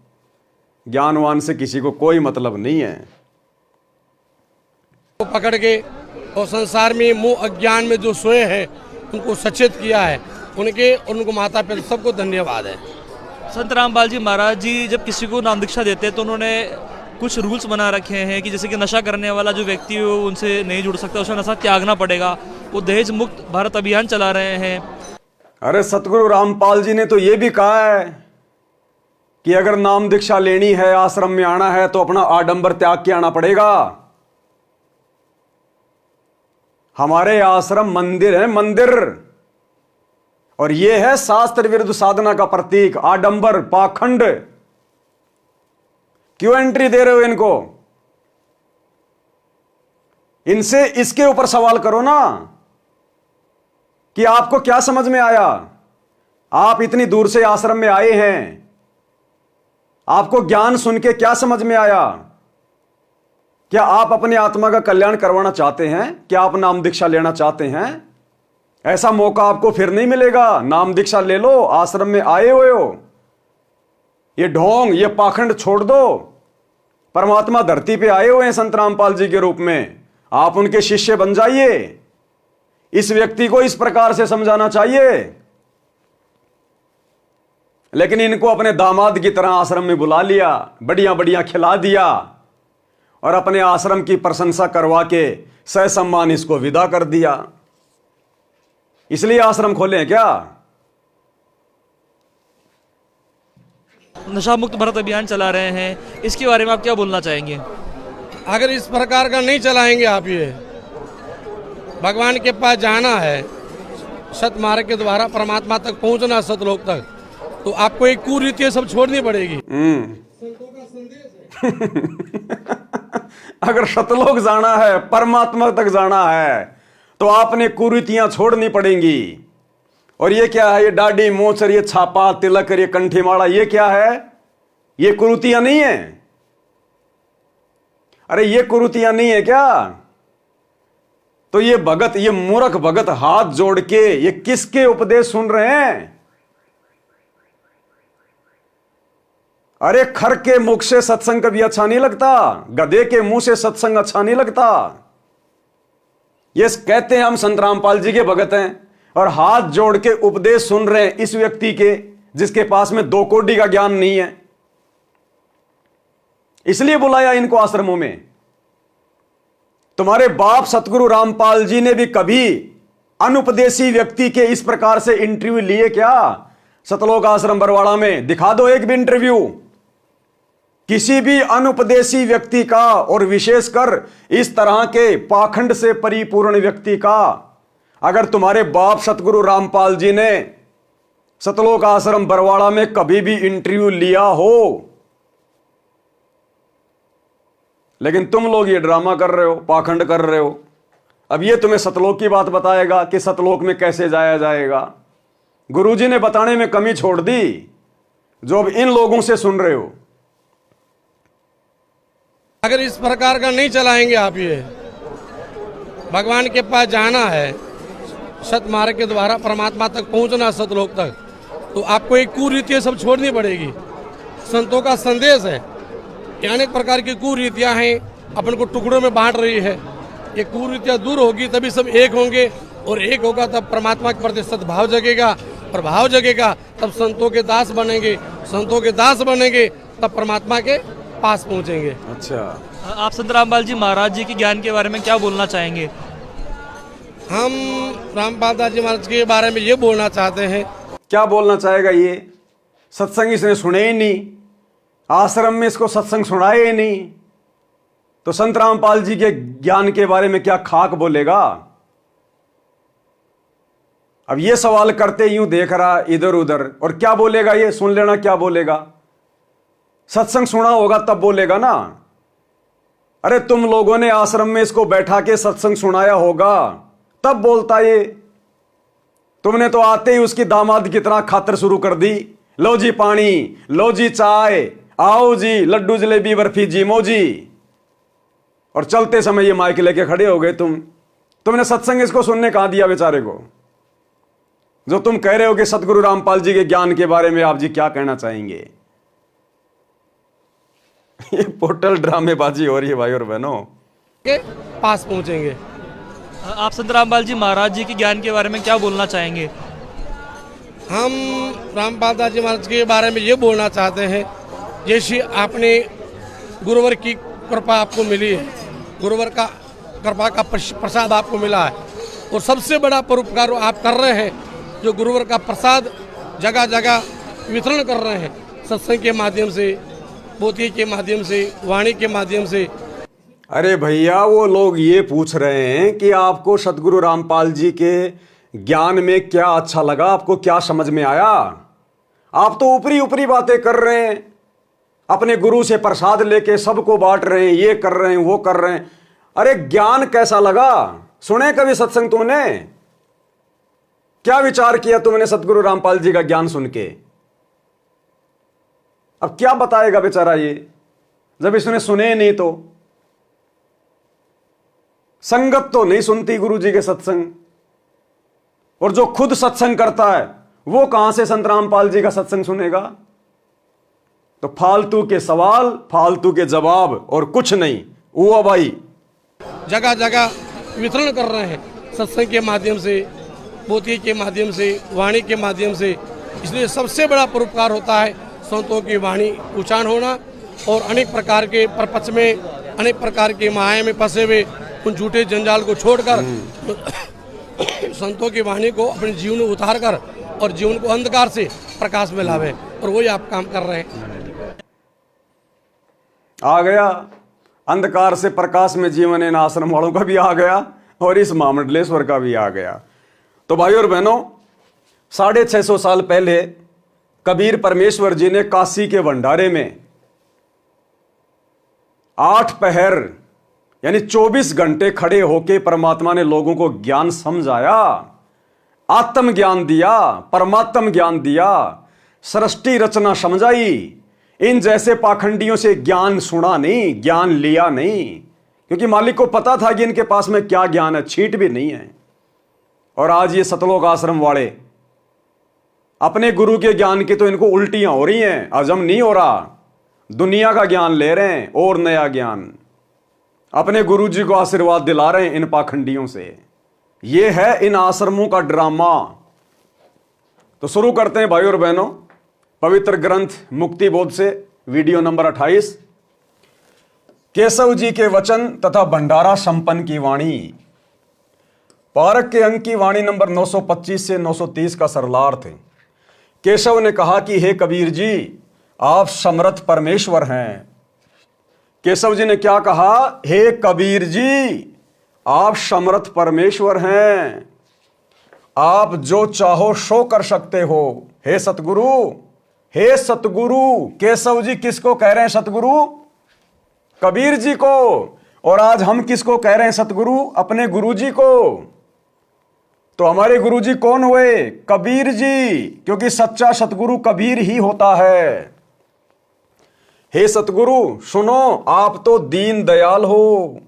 ज्ञानवान से किसी को कोई मतलब नहीं है। को पकड़ के और संसार में मोह अज्ञान में जो सोए हैं उनको सचेत किया है। उनको माता पिता सबको धन्यवाद है। संत रामपाल जी महाराज जी जब किसी को नाम दीक्षा देते हैं तो उन्होंने कुछ रूल्स बना रखे हैं कि जैसे कि नशा करने वाला जो व्यक्ति हो उनसे नहीं जुड़ सकता, उसे नशा त्यागना पड़ेगा। वो दहेज मुक्त भारत अभियान चला रहे हैं। अरे सतगुरु रामपाल जी ने तो ये भी कहा है कि अगर नाम दीक्षा लेनी है, आश्रम में आना है, तो अपना आडंबर त्याग के आना पड़ेगा। हमारे आश्रम मंदिर है, मंदिर, और यह है शास्त्र विरुद्ध साधना का प्रतीक। आडंबर, पाखंड, क्यों एंट्री दे रहे हो इनको? इनसे इसके ऊपर सवाल करो ना कि आपको क्या समझ में आया। आप इतनी दूर से आश्रम में आए हैं, आपको ज्ञान सुन के क्या समझ में आया? क्या आप अपनी आत्मा का कल्याण करवाना चाहते हैं? क्या आप नाम दीक्षा लेना चाहते हैं? ऐसा मौका आपको फिर नहीं मिलेगा। नाम दीक्षा ले लो, आश्रम में आए हुए हो। ये ढोंग, ये पाखंड छोड़ दो। परमात्मा धरती पे आए हुए हैं संत रामपाल जी के रूप में, आप उनके शिष्य बन जाइए। इस व्यक्ति को इस प्रकार से समझाना चाहिए। लेकिन इनको अपने दामाद की तरह आश्रम में बुला लिया, बढ़िया बढ़िया खिला दिया और अपने आश्रम की प्रशंसा करवा के सहसम्मान इसको विदा कर दिया। इसलिए आश्रम खोले हैं क्या? नशा मुक्त भारत अभियान चला रहे हैं, इसके बारे में आप क्या बोलना चाहेंगे? अगर इस प्रकार का नहीं चलाएंगे आप, ये भगवान के पास जाना है, सत मार्ग के द्वारा परमात्मा तक पहुंचना, सतलोक तक, तो आपको एक कुरीति सब छोड़नी पड़ेगी। अगर सतलोक जाना है, परमात्मा तक जाना है, तो आपने कुरीतियां छोड़नी पड़ेंगी। और ये क्या है? ये दाढ़ी, मोछ, ये छापा, तिलक, ये कंठी माला, ये क्या है? ये कुरीतियां नहीं है? अरे ये कुरीतियां नहीं है क्या? तो ये भगत, ये मूर्ख भगत हाथ जोड़ के ये किसके उपदेश सुन रहे हैं? अरे खर के मुख से सत्संग कभी अच्छा नहीं लगता, गधे के मुंह से सत्संग अच्छा नहीं लगता। ये कहते हैं हम संत रामपाल जी के भगत हैं और हाथ जोड़ के उपदेश सुन रहे हैं इस व्यक्ति के जिसके पास में 2 कौड़ी का ज्ञान नहीं है। इसलिए बुलाया इनको आश्रमों में। तुम्हारे बाप सतगुरु रामपाल जी ने भी कभी अनुपदेशी व्यक्ति के इस प्रकार से इंटरव्यू लिए क्या? सतलोक आश्रम बरवाड़ा में दिखा दो एक भी इंटरव्यू किसी भी अनुपदेशी व्यक्ति का, और विशेषकर इस तरह के पाखंड से परिपूर्ण व्यक्ति का। अगर तुम्हारे बाप सतगुरु रामपाल जी ने सतलोक आश्रम बरवाड़ा में कभी भी इंटरव्यू लिया हो, लेकिन तुम लोग ये ड्रामा कर रहे हो, पाखंड कर रहे हो। अब ये तुम्हें सतलोक की बात बताएगा कि सतलोक में कैसे जाया जाएगा। गुरुजी ने बताने में कमी छोड़ दी जो अब इन लोगों से सुन रहे हो। अगर इस प्रकार का नहीं चलाएंगे आप, ये भगवान के पास जाना है, सतमार्ग के द्वारा परमात्मा तक पहुंचना, सतलोक तक, तो आपको एक कुरीतियां सब छोड़नी पड़ेगी। संतों का संदेश है कि अनेक प्रकार की कुरीतियां हैं, अपन को टुकड़ों में बांट रही है। ये कुरीतियां दूर होगी तभी सब एक होंगे, और एक होगा तब परमात्मा के प्रति सद्भाव जगेगा, प्रभाव जगेगा, तब संतों के दास बनेंगे, संतों के दास बनेंगे तब परमात्मा के पास पहुंचेंगे। अच्छा, आप संत रामपाल जी महाराज जी के ज्ञान के बारे में क्या बोलना चाहेंगे? हम रामपाल दास जी महाराज के बारे में ये बोलना चाहते हैं। क्या बोलना चाहेगा ये? सत्संग इसने सुने ही नहीं, आश्रम में इसको सत्संग सुनाए ही नहीं, तो संत रामपाल जी के ज्ञान के बारे में क्या खाक बोलेगा? अब ये सवाल करते यूं देख रहा इधर उधर, और क्या बोलेगा ये? सुन लेना क्या बोलेगा। सत्संग सुना होगा तब बोलेगा ना। अरे तुम लोगों ने आश्रम में इसको बैठा के सत्संग सुनाया होगा तब बोलता ये। तुमने तो आते ही उसकी दामाद की तरह खातर शुरू कर दी। लो जी पानी, लो जी चाय, आओ जी लड्डू जलेबी बर्फी जीमो जी, और चलते समय ये माइक लेके खड़े हो गए। तुमने सत्संग इसको सुनने कहां दिया बेचारे को? जो तुम कह रहे हो कि सतगुरु रामपाल जी के ज्ञान के बारे में आप जी क्या कहना चाहेंगे? ये पोर्टल ड्रामेबाजी हो रही है भाई और बहनों। के पास पहुंचेंगे। आप संत रामपाल जी महाराज जी के ज्ञान के बारे में क्या बोलना चाहेंगे? हम रामपाल दास जी महाराज के बारे में ये बोलना चाहते हैं, जैसे आपने गुरुवर की कृपा आपको मिली है, गुरुवर का कृपा का प्रसाद आपको मिला है, और सबसे बड़ा परोपकार आप कर रहे हैं, जो गुरुवर का प्रसाद जगह जगह वितरण कर रहे हैं, सत्संग के माध्यम से, पोथी के माध्यम से, वाणी के माध्यम से। अरे भैया, वो लोग ये पूछ रहे हैं कि आपको सतगुरु रामपाल जी के ज्ञान में क्या अच्छा लगा, आपको क्या समझ में आया? आप तो ऊपरी ऊपरी बातें कर रहे हैं, अपने गुरु से प्रसाद लेके सबको बांट रहे हैं, ये कर रहे हैं, वो कर रहे हैं। अरे ज्ञान कैसा लगा? सुने कभी सत्संग तुमने? क्या विचार किया तुमने सतगुरु रामपाल जी का ज्ञान सुन के? अब क्या बताएगा बेचारा ये, जब इसने सुने नहीं तो। संगत तो नहीं सुनती गुरु जी के सत्संग, और जो खुद सत्संग करता है वो कहां से संत रामपाल जी का सत्संग सुनेगा? तो फालतू के सवाल, फालतू के जवाब और कुछ नहीं। हुआ भाई, जगह जगह वितरण कर रहे हैं, सत्संग के माध्यम से, पोथी के माध्यम से, वाणी के माध्यम से। इसलिए सबसे बड़ा परोपकार होता है संतों की वाणी उच्चारण होना, और अनेक प्रकार के प्रपंच में, अनेक प्रकार के माया में फंसे हुए उन झूठे जंजाल को छोड़कर संतों की वाणी को अपने जीवन में उतार कर और जीवन को अंधकार से प्रकाश में लावे, और वही आप काम कर रहे हैं। आ गया अंधकार से प्रकाश में जीवन, इन आश्रम वालों का भी आ गया और इस महामंडलेश्वर का भी आ गया। तो भाई और बहनों, 650 साल पहले कबीर परमेश्वर जी ने काशी के भंडारे में 8 पहर यानी 24 घंटे खड़े होके परमात्मा ने लोगों को ज्ञान समझाया, आत्म ज्ञान दिया, परमात्म ज्ञान दिया, सृष्टि रचना समझाई। इन जैसे पाखंडियों से ज्ञान सुना नहीं, ज्ञान लिया नहीं, क्योंकि मालिक को पता था कि इनके पास में क्या ज्ञान है, छींट भी नहीं है। और आज ये सतलोक आश्रम वाले अपने गुरु के ज्ञान की तो इनको उल्टियां हो रही हैं, हजम नहीं हो रहा। दुनिया का ज्ञान ले रहे हैं और नया ज्ञान अपने गुरु जी को आशीर्वाद दिला रहे हैं इन पाखंडियों से। ये है इन आश्रमों का ड्रामा। तो शुरू करते हैं भाई और बहनों पवित्र ग्रंथ मुक्ति बोध से, वीडियो नंबर 28, केशव जी के वचन तथा भंडारा संपन्न की वाणी। पारक के अंक की वाणी नंबर 925 से 930 का सरलार्थ है। केशव ने कहा कि हे कबीर जी, आप समर्थ परमेश्वर हैं। केशव जी ने क्या कहा? हे कबीर जी, आप समर्थ परमेश्वर हैं, आप जो चाहो सो कर सकते हो। हे सतगुरु, हे सतगुरु। केशव जी किसको कह रहे हैं? सतगुरु कबीर जी को। और आज हम किसको कह रहे हैं सतगुरु? अपने गुरु जी को। तो हमारे गुरु जी कौन हुए? कबीर जी, क्योंकि सच्चा सतगुरु कबीर ही होता है। हे सतगुरु सुनो, आप तो दीन दयाल हो,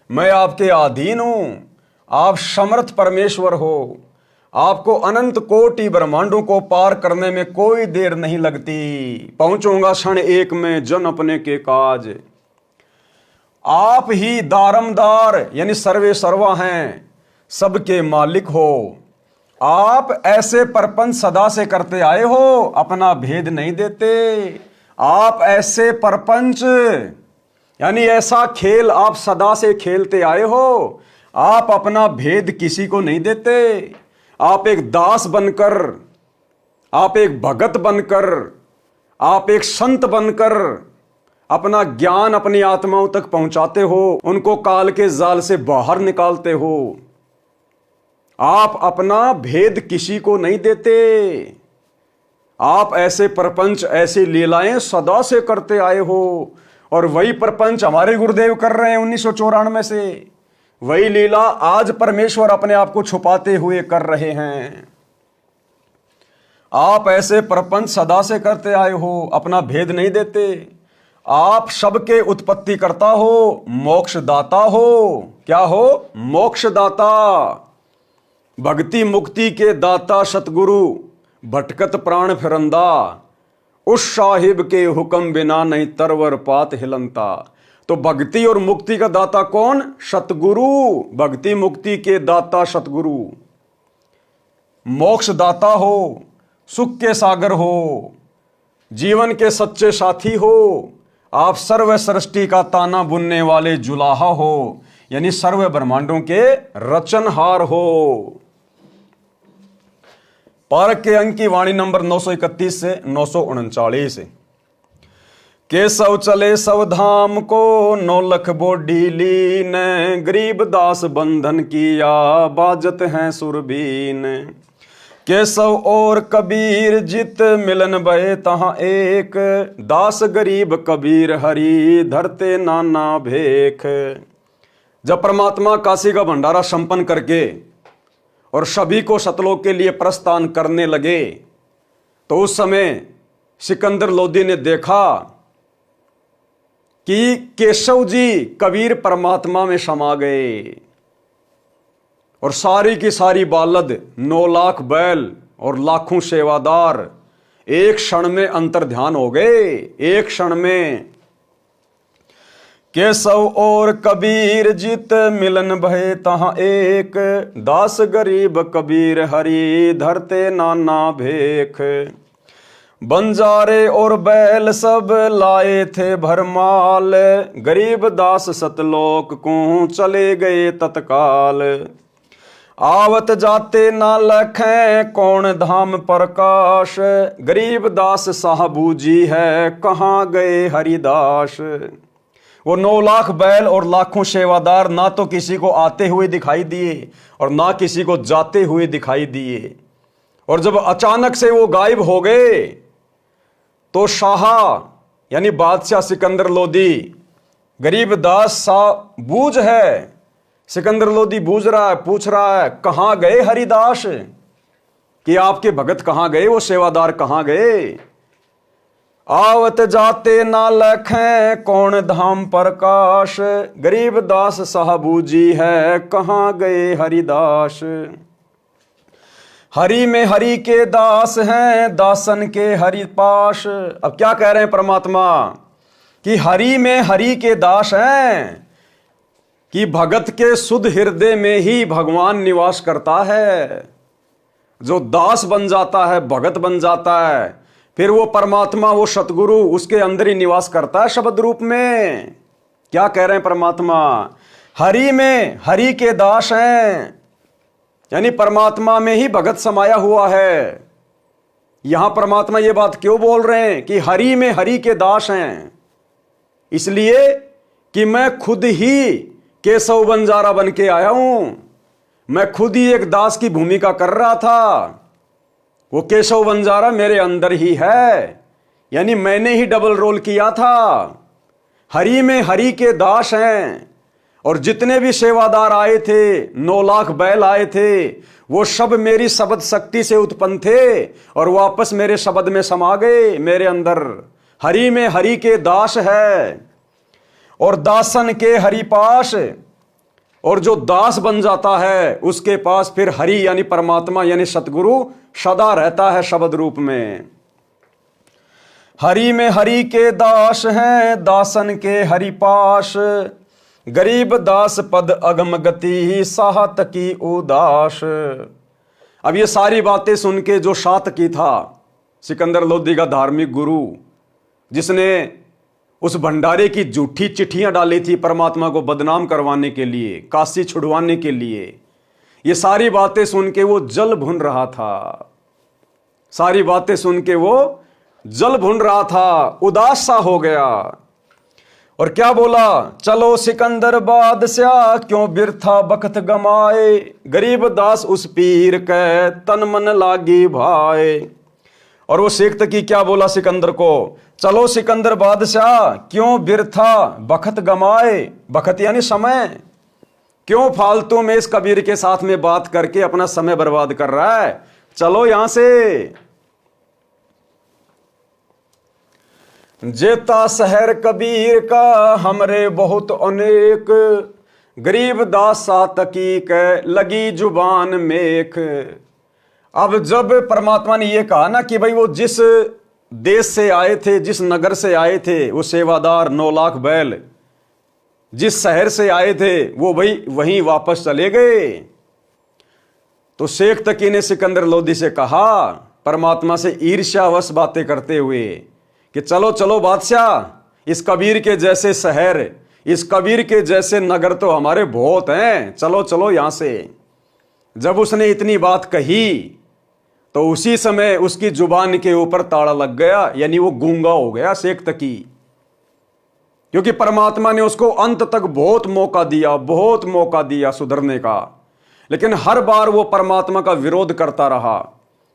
मैं आपके अधीन हूं, आप समर्थ परमेश्वर हो, आपको अनंत कोटि ब्रह्मांडों को पार करने में कोई देर नहीं लगती। पहुंचूंगा क्षण एक में जन अपने के काज। आप ही दारमदार यानी सर्वे सर्वा हैं, सबके मालिक हो। आप ऐसे परपंच सदा से करते आए हो, अपना भेद नहीं देते। आप ऐसे परपंच यानी ऐसा खेल आप सदा से खेलते आए हो, आप अपना भेद किसी को नहीं देते। आप एक दास बनकर, आप एक भगत बनकर, आप एक संत बनकर अपना ज्ञान अपनी आत्माओं तक पहुंचाते हो, उनको काल के जाल से बाहर निकालते हो। आप अपना भेद किसी को नहीं देते। आप ऐसे प्रपंच, ऐसी लीलाएं सदा से करते आए हो, और वही प्रपंच हमारे गुरुदेव कर रहे हैं 1994 से। वही लीला आज परमेश्वर अपने आप को छुपाते हुए कर रहे हैं। आप ऐसे प्रपंच सदा से करते आए हो, अपना भेद नहीं देते। आप सबके उत्पत्ति करता हो, मोक्ष दाता हो। क्या हो? मोक्ष दाता, भक्ति मुक्ति के दाता सतगुरु, भटकत प्राण फिरंदा, उस साहिब के हुक्म बिना नहीं तरवर पात हिलंता। तो भक्ति और मुक्ति का दाता कौन? सतगुरु। भक्ति मुक्ति के दाता सतगुरु, मोक्ष दाता हो, सुख के सागर हो, जीवन के सच्चे साथी हो। आप सर्व सृष्टि का ताना बुनने वाले जुलाहा हो, यानी सर्व ब्रह्मांडों के रचनहार हो। पारक के अंक की वाणी नंबर 931 से 939। केशव चले सब धाम को, 9 लख बोडी लीन, गरीब दास बंधन किया, बाजत हैं सुरबीन। केशव और कबीर जित मिलन भये तहां एक, दास गरीब कबीर हरि धरते नाना भेख। जब परमात्मा काशी का भंडारा संपन्न करके और सभी को सतलोक के लिए प्रस्थान करने लगे, तो उस समय सिकंदर लोदी ने देखा कि केशव जी कबीर परमात्मा में समा गए, और सारी की सारी बालद, 9 लाख बैल और लाखों सेवादार एक क्षण में अंतर्ध्यान हो गए। एक क्षण में केशव और कबीर जित मिलन भये तहां एक, दास गरीब कबीर हरि धरते नाना भेख। बंजारे और बैल सब लाए थे भरमाल, गरीब दास सतलोक को चले गए तत्काल। आवत जाते ना लखें कौन धाम प्रकाश, गरीब दास साहबू जी है कहाँ गए हरिदास। वो 9 लाख बैल और लाखों सेवादार ना तो किसी को आते हुए दिखाई दिए और ना किसी को जाते हुए दिखाई दिए। और जब अचानक से वो गायब हो गए, तो शाह यानी बादशाह सिकंदर लोदी, गरीब दास सा बूझ है, सिकंदर लोदी बूझ रहा है, पूछ रहा है कहां गए हरिदास, कि आपके भगत कहां गए, वो सेवादार कहां गए। आवत जाते ना लखें कौन धाम प्रकाश, गरीब दास साहबू जी है कहाँ गए हरिदास। हरि में हरि के दास हैं दासन के हरि पाश। अब क्या कह रहे हैं परमात्मा कि हरि में हरि के दास हैं, कि भगत के शुद्ध हृदय में ही भगवान निवास करता है। जो दास बन जाता है, भगत बन जाता है, फिर वो परमात्मा, वो सतगुरु उसके अंदर ही निवास करता है शब्द रूप में। क्या कह रहे हैं परमात्मा, हरि में हरि के दास हैं, यानी परमात्मा में ही भगत समाया हुआ है। यहां परमात्मा ये बात क्यों बोल रहे हैं कि हरि में हरि के दास हैं? इसलिए कि मैं खुद ही केशव बंजारा बन के आया हूं। मैं खुद ही एक दास की भूमिका कर रहा था। वो केशव बंजारा मेरे अंदर ही है, यानी मैंने ही डबल रोल किया था। हरि में हरि के दास हैं, और जितने भी सेवादार आए थे, 9 लाख बैल आए थे, वो सब मेरी शब्द शक्ति से उत्पन्न थे और वापस मेरे शब्द में समा गए मेरे अंदर। हरि में हरि के दास है और दासन के हरि पास। और जो दास बन जाता है उसके पास फिर हरि यानी परमात्मा यानी सतगुरु सदा रहता है शब्द रूप में। हरि में हरि के दास हैं दासन के हरि पास, गरीब दास पद अगम गति साहत की उदास। अब ये सारी बातें सुन के जो सातकी था, सिकंदर लोदी का धार्मिक गुरु, जिसने उस भंडारे की झूठी चिट्ठियां डाली थी परमात्मा को बदनाम करवाने के लिए, काशी छुड़वाने के लिए, ये सारी बातें सुन के वो जल भुन रहा था। सारी बातें सुन के वो जल भुन रहा था, उदास सा हो गया। और क्या बोला, चलो सिकंदर बादशाह क्यों बिरथा बखत गमाए, गरीब दास उस पीर के तन मन लागी भाए। और वो शेख तकी क्या बोला सिकंदर को, चलो सिकंदर बादशाह क्यों बिरथा बखत गमाए, बखत यानी समय, क्यों फालतू में इस कबीर के साथ में बात करके अपना समय बर्बाद कर रहा है, चलो यहां से। जेता शहर कबीर का हमरे बहुत अनेक, गरीब दास सातकी के लगी जुबान मेख। अब जब परमात्मा ने ये कहा ना कि भाई वो जिस देश से आए थे, जिस नगर से आए थे, वो सेवादार 9 लाख बैल जिस शहर से आए थे वो भाई वहीं वापस चले गए। तो शेख तकी ने सिकंदर लोदी से कहा, परमात्मा से ईर्ष्यावश बातें करते हुए, कि चलो चलो बादशाह, इस कबीर के जैसे शहर, इस कबीर के जैसे नगर तो हमारे बहुत हैं, चलो चलो यहां से। जब उसने इतनी बात कही तो उसी समय उसकी जुबान के ऊपर ताला लग गया, यानी वो गूंगा हो गया शेख तकी। क्योंकि परमात्मा ने उसको अंत तक बहुत मौका दिया, बहुत मौका दिया सुधरने का, लेकिन हर बार वो परमात्मा का विरोध करता रहा,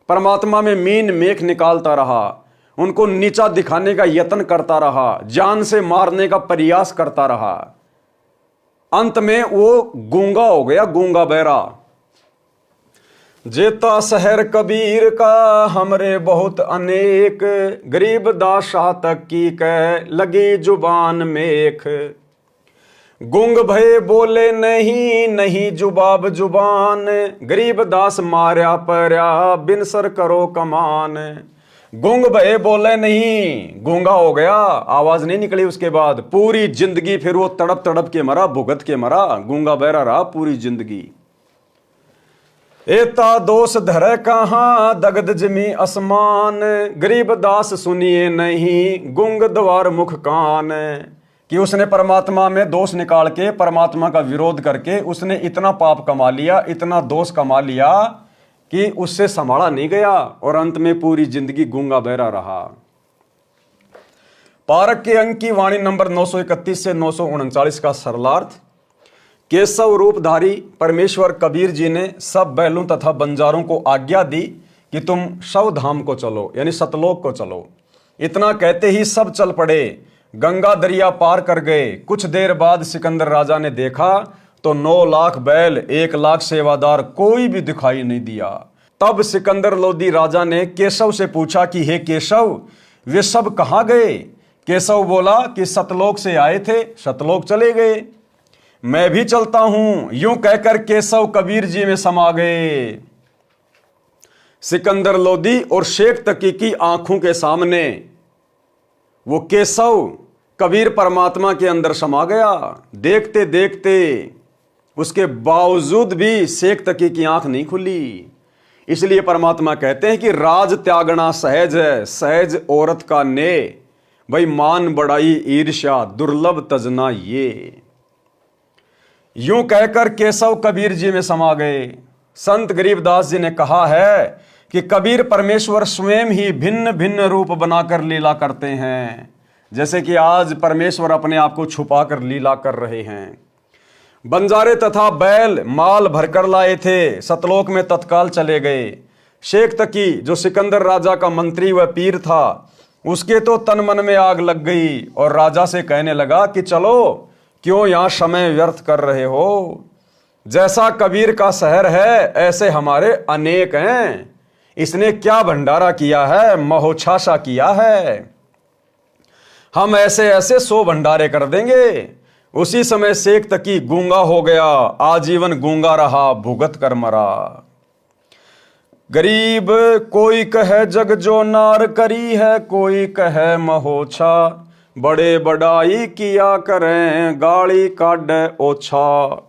परमात्मा में मीन मेख निकालता रहा, उनको नीचा दिखाने का यत्न करता रहा, जान से मारने का प्रयास करता रहा। अंत में वो गूंगा हो गया, गूंगा बहरा। जेता शहर कबीर का हमरे बहुत अनेक, गरीब दास सातक की कह लगी जुबान मेख। गुंग भय बोले नहीं नहीं जुबाब जुबान, गरीब दास मार्या पर्या बिन सर करो कमान। गुंग भय बोले नहीं, गूंगा हो गया, आवाज नहीं निकली। उसके बाद पूरी जिंदगी फिर वो तड़प तड़प के मरा, भुगत के मरा, गूंगा बहरा रहा पूरी जिंदगी। एता दोष धरे कहां दगद जमी आसमान, गरीब दास सुनिए नहीं गुंग द्वार मुख कान। कि उसने परमात्मा में दोष निकाल के, परमात्मा का विरोध करके उसने इतना पाप कमा लिया, इतना दोष कमा लिया कि उससे संभाला नहीं गया और अंत में पूरी जिंदगी गूंगा बहरा रहा। पारक के अंक की वाणी नंबर 931 से 939 का सरलार्थ। केशव रूपधारी परमेश्वर कबीर जी ने सब बैलों तथा बंजारों को आज्ञा दी कि तुम शवधाम को चलो, यानी सतलोक को चलो। इतना कहते ही सब चल पड़े, गंगा दरिया पार कर गए। कुछ देर बाद सिकंदर राजा ने देखा तो 9 लाख बैल, 1 लाख सेवादार, कोई भी दिखाई नहीं दिया। तब सिकंदर लोदी राजा ने केशव से पूछा कि हे केशव, वे सब कहाँ गए? केशव बोला कि सतलोक से आए थे, सतलोक चले गए। मैं भी चलता हूं, यूं कहकर केशव कबीर जी में समा गए। सिकंदर लोदी और शेख तकी की आंखों के सामने वो केशव कबीर परमात्मा के अंदर समा गया। देखते देखते उसके बावजूद भी शेख तकी की आंख नहीं खुली। इसलिए परमात्मा कहते हैं कि राज त्यागना सहज है, सहज औरत का ने, भाई मान बड़ाई ईर्ष्या दुर्लभ तजना ये। यूं कहकर केशव कबीर जी में समा गए। संत गरीबदास जी ने कहा है कि कबीर परमेश्वर स्वयं ही भिन्न भिन्न रूप बनाकर लीला करते हैं। जैसे कि आज परमेश्वर अपने आप को छुपाकर लीला कर रहे हैं। बंजारे तथा बैल माल भरकर लाए थे, सतलोक में तत्काल चले गए। शेख तकी जो सिकंदर राजा का मंत्री व पीर था, उसके तो तन मन में आग लग गई और राजा से कहने लगा कि चलो, क्यों यहां समय व्यर्थ कर रहे हो? जैसा कबीर का शहर है ऐसे हमारे अनेक हैं। इसने क्या भंडारा किया है, महोछासा किया है, हम ऐसे ऐसे 100 भंडारे कर देंगे। उसी समय शेख तकी गूंगा हो गया, आजीवन गूंगा रहा, भुगत कर मरा। गरीब कोई कहे जग जो नार करी है, कोई कहे महोछा, बड़े बड़ाई किया करें गाड़ी काट ओछा।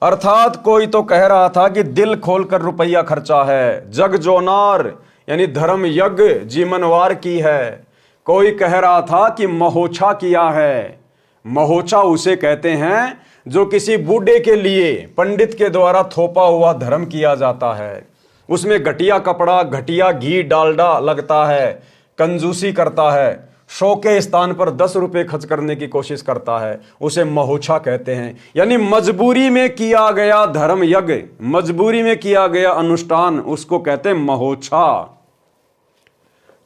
अर्थात कोई तो कह रहा था कि दिल खोलकर रुपया खर्चा है, जग जोनार यानी धर्म यज्ञ जीवनवार की है। कोई कह रहा था कि महोछा किया है। महोछा उसे कहते हैं जो किसी बूढ़े के लिए पंडित के द्वारा थोपा हुआ धर्म किया जाता है। उसमें घटिया कपड़ा, घटिया घी डालडा लगता है, कंजूसी करता है, 100 के स्थान पर 10 रुपए खर्च करने की कोशिश करता है, उसे महोछा कहते हैं। यानी मजबूरी में किया गया धर्म यज्ञ, मजबूरी में किया गया अनुष्ठान, उसको कहते हैं महोछा।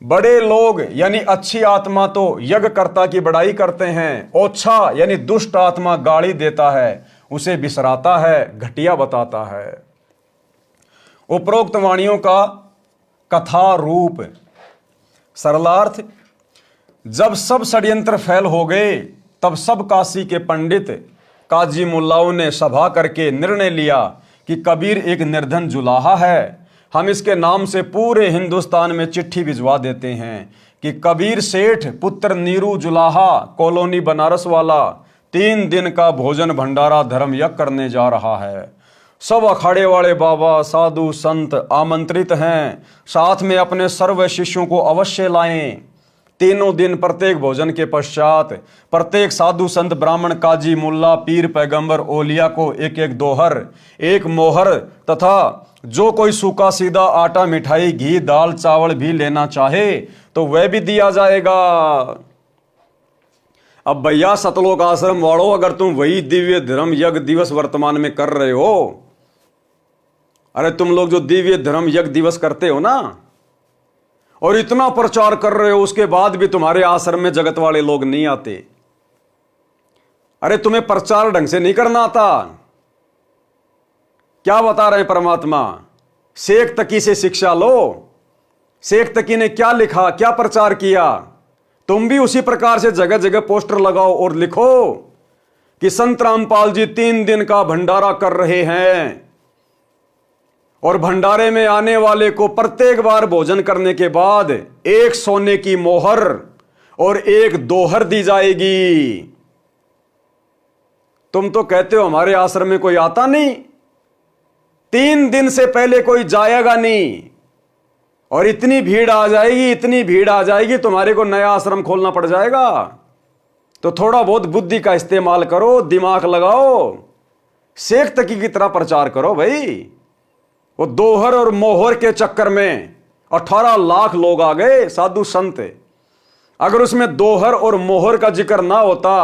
बड़े लोग यानी अच्छी आत्मा तो यज्ञकर्ता की बड़ाई करते हैं, ओछा यानी दुष्ट आत्मा गाली देता है, उसे बिसराता है, घटिया बताता है। उपरोक्त वाणियों का कथा रूप सरलार्थ, जब सब षड्यंत्र फैल हो गए तब सब काशी के पंडित काजी मुल्लाओं ने सभा करके निर्णय लिया कि कबीर एक निर्धन जुलाहा है, हम इसके नाम से पूरे हिंदुस्तान में चिट्ठी भिजवा देते हैं कि कबीर सेठ पुत्र नीरू जुलाहा कॉलोनी बनारस वाला 3 दिन का भोजन भंडारा धर्म यज्ञ करने जा रहा है। सब अखाड़े वाले बाबा साधु संत आमंत्रित हैं, साथ में अपने सर्व शिष्यों को अवश्य लाएं। 3 दिन प्रत्येक भोजन के पश्चात प्रत्येक साधु संत ब्राह्मण काजी मुल्ला पीर पैगंबर ओलिया को एक एक दोहर, एक मोहर तथा जो कोई सूखा सीधा आटा मिठाई घी दाल चावल भी लेना चाहे तो वह भी दिया जाएगा। अब भैया सतलोक आश्रम वालों, अगर तुम वही दिव्य धर्म यज्ञ दिवस वर्तमान में कर रहे हो, अरे तुम लोग जो दिव्य धर्म यज्ञ दिवस करते हो ना, और इतना प्रचार कर रहे हो, उसके बाद भी तुम्हारे आश्रम में जगत वाले लोग नहीं आते। अरे तुम्हें प्रचार ढंग से नहीं करना आता। क्या बता रहे हैं परमात्मा? शेख तकी से शिक्षा लो। शेख तकी ने क्या लिखा, क्या प्रचार किया, तुम भी उसी प्रकार से जगह जगह पोस्टर लगाओ और लिखो कि संत रामपाल जी 3 दिन का भंडारा कर रहे हैं और भंडारे में आने वाले को प्रत्येक बार भोजन करने के बाद 1 सोने की मोहर और 1 दोहर दी जाएगी। तुम तो कहते हो हमारे आश्रम में कोई आता नहीं, 3 दिन से पहले कोई जाएगा नहीं, और इतनी भीड़ आ जाएगी, इतनी भीड़ आ जाएगी, तुम्हारे को नया आश्रम खोलना पड़ जाएगा। तो थोड़ा बहुत बुद्धि का इस्तेमाल करो, दिमाग लगाओ, शेख तकी की तरह प्रचार करो भाई। वो दोहर और मोहर के चक्कर में 18 लाख लोग आ गए साधु संत। अगर उसमें दोहर और मोहर का जिक्र ना होता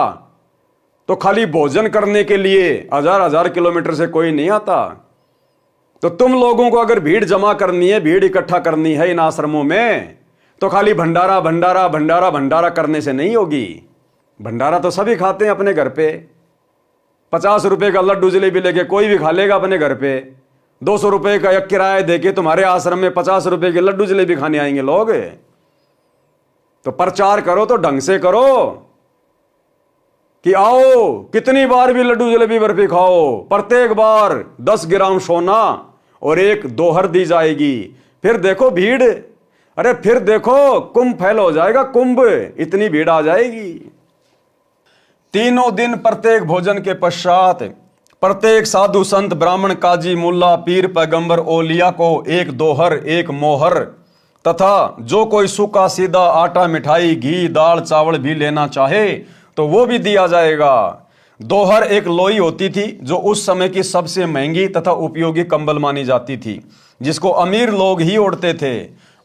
तो खाली भोजन करने के लिए 1000 किलोमीटर से कोई नहीं आता। तो तुम लोगों को अगर भीड़ जमा करनी है, भीड़ इकट्ठा करनी है इन आश्रमों में, तो खाली भंडारा भंडारा भंडारा भंडारा करने से नहीं होगी। भंडारा तो सभी खाते हैं अपने घर पे। 50 रुपए का लड्डू जलेबी लेके कोई भी खा लेगा अपने घर पे। 200 रुपए का एक किराया देके तुम्हारे आश्रम में 50 रुपए के लड्डू जलेबी खाने आएंगे लोग। तो प्रचार करो तो ढंग से करो कि आओ कितनी बार भी लड्डू जलेबी बर्फी खाओ, प्रत्येक बार 10 ग्राम सोना और 1 दोहर दी जाएगी। फिर देखो भीड़, अरे फिर देखो कुंभ फैल हो जाएगा, कुंभ, इतनी भीड़ आ जाएगी। तीनों दिन प्रत्येक भोजन के पश्चात प्रत्येक साधु संत ब्राह्मण काजी मुल्ला पीर पैगंबर ओलिया को 1 दोहर 1 मोहर तथा जो कोई सूखा सीधा आटा मिठाई घी दाल चावल भी लेना चाहे तो वो भी दिया जाएगा। दोहर एक लोई होती थी जो उस समय की सबसे महंगी तथा उपयोगी कंबल मानी जाती थी, जिसको अमीर लोग ही ओढ़ते थे।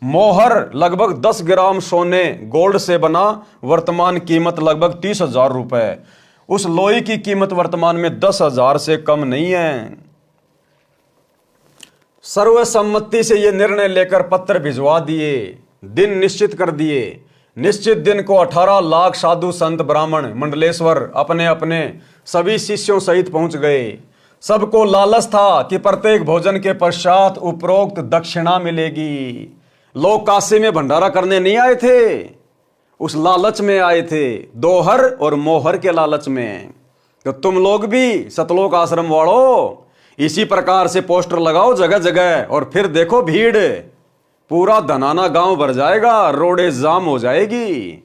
मोहर लगभग 10 ग्राम सोने गोल्ड से बना, वर्तमान कीमत लगभग 30,000 रुपए। उस लोई की कीमत वर्तमान में 10,000 से कम नहीं है। सर्वसम्मति से ये निर्णय लेकर पत्र भिजवा दिए, दिन निश्चित कर दिए। निश्चित दिन को 18 लाख साधु संत ब्राह्मण मंडलेश्वर अपने अपने सभी शिष्यों सहित पहुंच गए। सबको लालच था कि प्रत्येक भोजन के पश्चात उपरोक्त दक्षिणा मिलेगी। लोग काशी में भंडारा करने नहीं आए थे, उस लालच में आए थे, दोहर और मोहर के लालच में। तो तुम लोग भी सतलोक आश्रम वालों इसी प्रकार से पोस्टर लगाओ जगह जगह, और फिर देखो भीड़, पूरा धनाना गांव भर जाएगा, रोडे जाम हो जाएगी।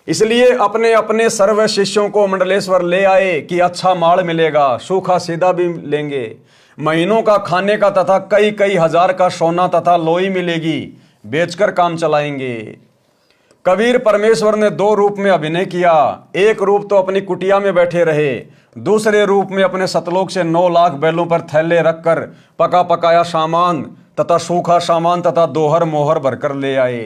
इसलिए अपने अपने सर्व शिष्यों को मंडलेश्वर ले आए कि अच्छा माल मिलेगा, सूखा सीधा भी लेंगे, महीनों का खाने का तथा कई कई हजार का सोना तथा लोई मिलेगी, बेचकर काम चलाएंगे। कबीर परमेश्वर ने 2 रूप में अभिनय किया। एक रूप तो अपनी कुटिया में बैठे रहे, दूसरे रूप में अपने सतलोक से 9 लाख बैलों पर थैले रखकर पका पकाया सामान तथा सूखा सामान तथा दोहर मोहर भरकर ले आए।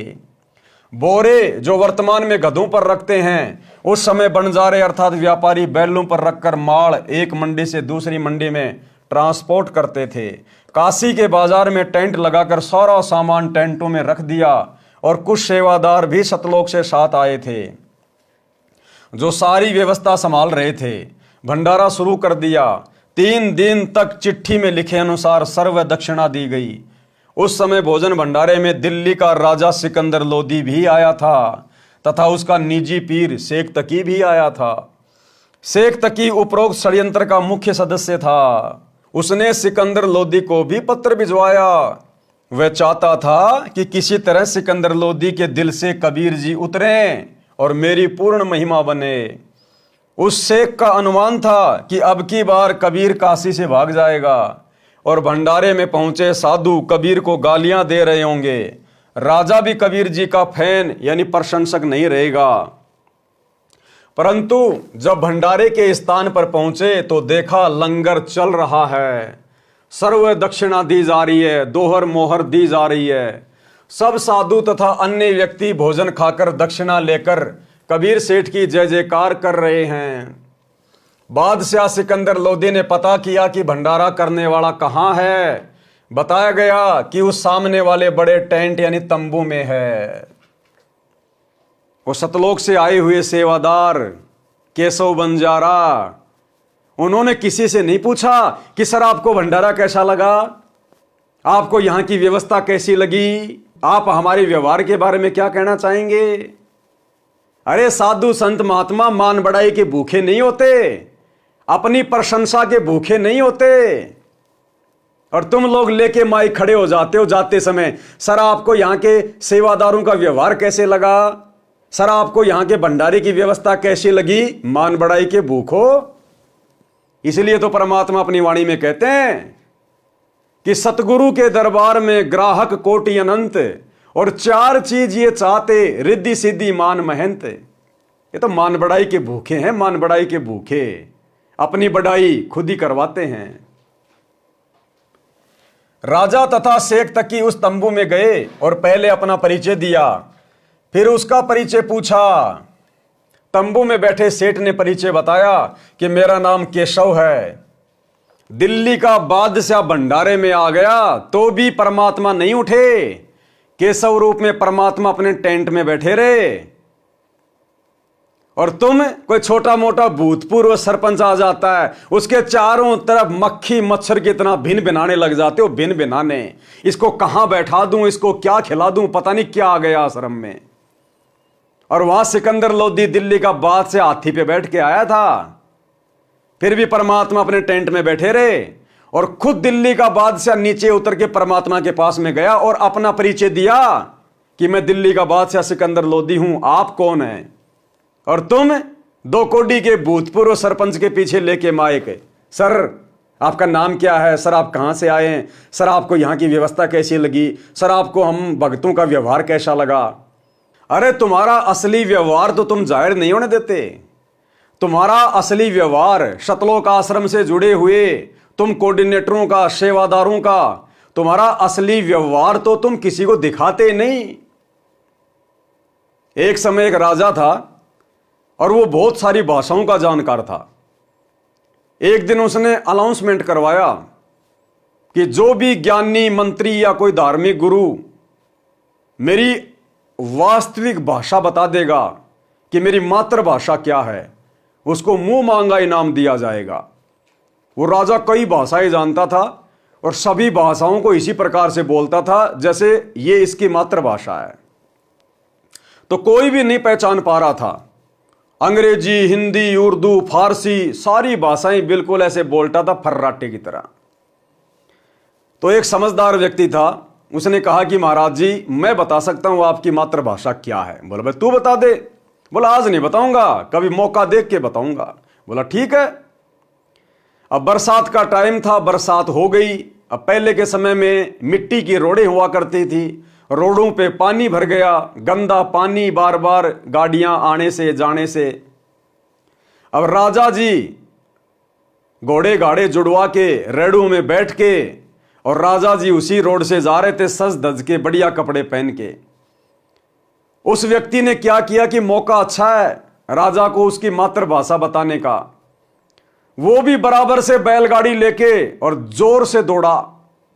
बोरे जो वर्तमान में गधों पर रखते हैं, उस समय बंजारे अर्थात व्यापारी बैलों पर रखकर माल एक मंडी से दूसरी मंडी में ट्रांसपोर्ट करते थे। काशी के बाजार में टेंट लगाकर सारा सामान टेंटों में रख दिया, और कुछ सेवादार भी सतलोक से साथ आए थे जो सारी व्यवस्था संभाल रहे थे। भंडारा शुरू कर दिया। 3 दिन तक चिट्ठी में लिखे अनुसार सर्व दक्षिणा दी गई। उस समय भोजन भंडारे में दिल्ली का राजा सिकंदर लोदी भी आया था तथा उसका निजी पीर शेख तकी भी आया था। शेख तकी उपरोक्त षड्यंत्र का मुख्य सदस्य था। उसने सिकंदर लोदी को भी पत्र भिजवाया। वह चाहता था कि किसी तरह सिकंदर लोदी के दिल से कबीर जी उतरें और मेरी पूर्ण महिमा बने। उस शेख का अनुमान था कि अब की बार कबीर काशी से भाग जाएगा, और भंडारे में पहुंचे साधु कबीर को गालियां दे रहे होंगे। राजा भी कबीर जी का फैन यानी प्रशंसक नहीं रहेगा। परंतु जब भंडारे के स्थान पर पहुंचे तो देखा लंगर चल रहा है, सर्व दक्षिणा दी जा रही है, दोहर मोहर दी जा रही है। सब साधु तथा अन्य व्यक्ति भोजन खाकर दक्षिणा लेकर कबीर सेठ की जय जयकार कर रहे हैं। बादशाह सिकंदर लोदी ने पता किया कि भंडारा करने वाला कहाँ है। बताया गया कि उस सामने वाले बड़े टेंट यानी तंबू में है। वो सतलोक से आए हुए सेवादार केशव बंजारा, उन्होंने किसी से नहीं पूछा कि सर आपको भंडारा कैसा लगा, आपको यहां की व्यवस्था कैसी लगी, आप हमारे व्यवहार के बारे में क्या कहना चाहेंगे। अरे साधु संत महात्मा मान बढ़ाई के भूखे नहीं होते, अपनी प्रशंसा के भूखे नहीं होते। और तुम लोग लेके माइक खड़े हो जाते हो जाते समय, सर आपको यहां के सेवादारों का व्यवहार कैसे लगा, सर आपको यहां के भंडारे की व्यवस्था कैसी लगी, मान बढ़ाई के भूखो। इसलिए तो परमात्मा अपनी वाणी में कहते हैं कि सतगुरु के दरबार में ग्राहक कोटि अनंत, और 4 चीज ये चाहते, रिद्धि सिद्धि मान महंत। ये तो मान बढ़ाई के भूखे हैं, मान बढ़ाई के भूखे, अपनी बढ़ाई खुद ही करवाते हैं। राजा तथा शेख तकी उस तंबू में गए और पहले अपना परिचय दिया, फिर उसका परिचय पूछा। तंबू में बैठे सेठ ने परिचय बताया कि मेरा नाम केशव है, दिल्ली का बादशाह भंडारे में आ गया तो भी परमात्मा नहीं उठे। केशव रूप में परमात्मा अपने टेंट में बैठे रहे, और तुम कोई छोटा मोटा भूतपूर्व सरपंच आ जाता है, उसके चारों तरफ मक्खी मच्छर की तरह भिन भिनाने लग जाते हो। भिन भिनाने, इसको कहां बैठा दूं, इसको क्या खिला दूं, पता नहीं क्या आ गया आश्रम में। और वहां सिकंदर लोदी दिल्ली का बादशाह हाथी पे बैठ के आया था, फिर भी परमात्मा अपने टेंट में बैठे रहे और खुद दिल्ली का बादशाह नीचे उतर के परमात्मा के पास में गया और अपना परिचय दिया कि मैं दिल्ली का बादशाह सिकंदर लोदी हूं, आप कौन हैं? और तुम 2 कोडी के भूतपूर्व सरपंच के पीछे लेके माइक, सर आपका नाम क्या है, सर आप कहां से आए हैं, सर आपको यहां की व्यवस्था कैसी लगी, सर आपको हम भक्तों का व्यवहार कैसा लगा। अरे तुम्हारा असली व्यवहार तो तुम जाहिर नहीं होने देते। तुम्हारा असली व्यवहार शतलोक आश्रम से जुड़े हुए तुम कोऑर्डिनेटरों का, सेवादारों का, तुम्हारा असली व्यवहार तो तुम किसी को दिखाते नहीं। एक समय एक राजा था और वो बहुत सारी भाषाओं का जानकार था। एक दिन उसने अनाउंसमेंट करवाया कि जो भी ज्ञानी, मंत्री या कोई धार्मिक गुरु मेरी वास्तविक भाषा बता देगा कि मेरी मातृभाषा क्या है, उसको मुंह मांगा इनाम दिया जाएगा। वो राजा कई भाषाएं जानता था और सभी भाषाओं को इसी प्रकार से बोलता था जैसे ये इसकी मातृभाषा है। तो कोई भी नहीं पहचान पा रहा था। अंग्रेजी, हिंदी, उर्दू, फारसी सारी भाषाएं बिल्कुल ऐसे बोलता था फर्राटे की तरह। तो एक समझदार व्यक्ति था, उसने कहा कि महाराज जी मैं बता सकता हूं आपकी मातृभाषा क्या है। बोला भाई तू बता दे। बोला आज नहीं बताऊंगा, कभी मौका देख के बताऊंगा। बोला ठीक है। अब बरसात का टाइम था, बरसात हो गई। अब पहले के समय में मिट्टी की रोडें हुआ करती थी, रोडों पे पानी भर गया, गंदा पानी, बार बार गाड़ियां आने से जाने से। अब राजा जी घोड़े गाड़े जुड़वा के रेड़ों में बैठ के, और राजा जी उसी रोड से जा रहे थे सज धज के, बढ़िया कपड़े पहन के। उस व्यक्ति ने क्या किया कि मौका अच्छा है राजा को उसकी मातृभाषा बताने का। वो भी बराबर से बैलगाड़ी लेके और जोर से दौड़ा,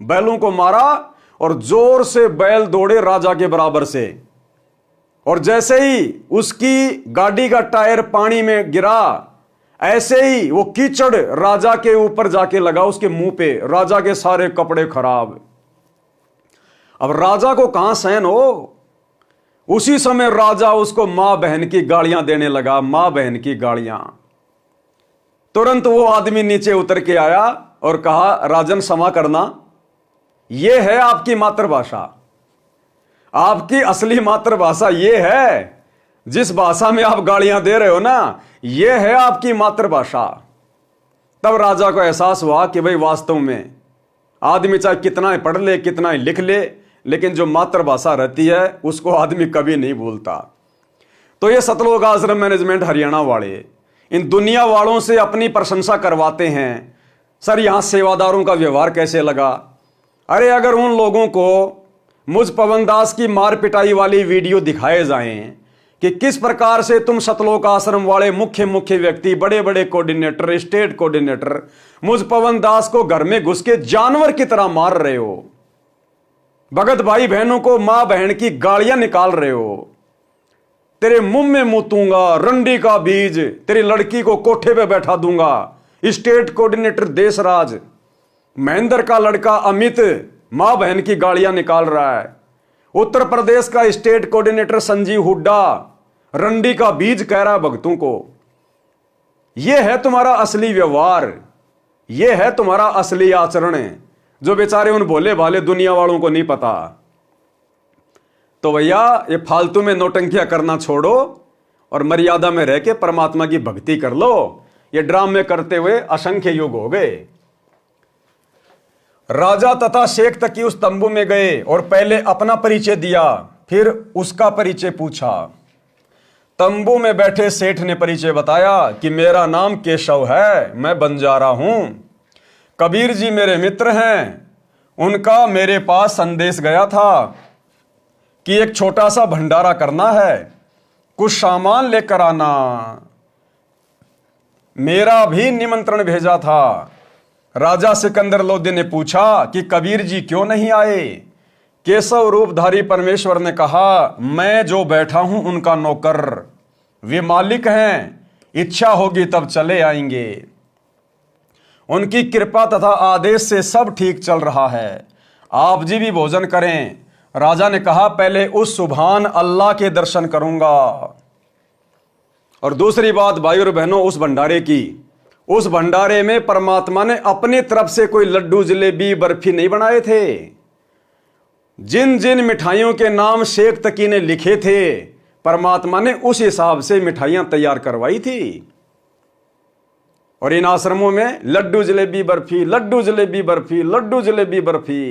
बैलों को मारा और जोर से बैल दौड़े राजा के बराबर से। और जैसे ही उसकी गाड़ी का टायर पानी में गिरा, ऐसे ही वो कीचड़ राजा के ऊपर जाके लगा, उसके मुंह पे। राजा के सारे कपड़े खराब। अब राजा को कहां सहन हो। उसी समय राजा उसको मां बहन की गालियां देने लगा, मां बहन की गालियां। तुरंत वो आदमी नीचे उतर के आया और कहा राजन क्षमा करना, यह है आपकी मातृभाषा। आपकी असली मातृभाषा यह है, जिस भाषा में आप गालियां दे रहे हो ना, यह है आपकी मातृभाषा। तब राजा को एहसास हुआ कि भाई वास्तव में आदमी चाहे कितना ही पढ़ ले, कितना ही लिख ले, लेकिन जो मातृभाषा रहती है उसको आदमी कभी नहीं भूलता। तो ये सतलोक आश्रम मैनेजमेंट हरियाणा वाले इन दुनिया वालों से अपनी प्रशंसा करवाते हैं, सर यहां सेवादारों का व्यवहार कैसे लगा। अरे अगर उन लोगों को मुझ पवन दास की मार पिटाई वाली वीडियो दिखाए जाएं कि किस प्रकार से तुम सतलोक आश्रम वाले मुख्य व्यक्ति, बड़े बड़े कोऑर्डिनेटर, स्टेट कोऑर्डिनेटर मुझ पवन दास को घर में घुस के जानवर की तरह मार रहे हो, भगत भाई बहनों को मां बहन की गालियां निकाल रहे हो, तेरे मुंह में मुतूंगा रंडी का बीज, तेरी लड़की को कोठे पे बैठा दूंगा। स्टेट कोऑर्डिनेटर देशराज महेंद्र का लड़का अमित मां बहन की गालियां निकाल रहा है। उत्तर प्रदेश का स्टेट कोऑर्डिनेटर संजीव हुड्डा रंडी का बीज कह रहा है भक्तों को। यह है तुम्हारा असली व्यवहार, यह है तुम्हारा असली आचरण, जो बेचारे उन भोले भाले दुनिया वालों को नहीं पता। तो भैया ये फालतू में नौटंकियां करना छोड़ो और मर्यादा में रह के परमात्मा की भक्ति कर लो। ये ड्रामे करते हुए असंख्य युग हो गए। राजा तथा शेख तकी उस तंबू में गए और पहले अपना परिचय दिया, फिर उसका परिचय पूछा। तंबू में बैठे सेठ ने परिचय बताया कि मेरा नाम केशव है, मैं बंजारा हूं। कबीर जी मेरे मित्र हैं, उनका मेरे पास संदेश गया था कि एक छोटा सा भंडारा करना है, कुछ सामान लेकर आना। मेरा भी निमंत्रण भेजा था। राजा सिकंदर लोदी ने पूछा कि कबीर जी क्यों नहीं आए। केशव रूपधारी परमेश्वर ने कहा, मैं जो बैठा हूं उनका नौकर, वे मालिक हैं, इच्छा होगी तब चले आएंगे। उनकी कृपा तथा आदेश से सब ठीक चल रहा है, आप जी भी भोजन करें। राजा ने कहा, पहले उस सुभान अल्लाह के दर्शन करूंगा। और दूसरी बात भाई और बहनों, उस भंडारे की, उस भंडारे में परमात्मा ने अपनी तरफ से कोई लड्डू जलेबी बर्फी नहीं बनाए थे। जिन जिन मिठाइयों के नाम शेख तकी ने लिखे थे, परमात्मा ने उस हिसाब से मिठाइयां तैयार करवाई थी। और इन आश्रमों में लड्डू जलेबी बर्फी, लड्डू जलेबी बर्फी, लड्डू जलेबी बर्फी।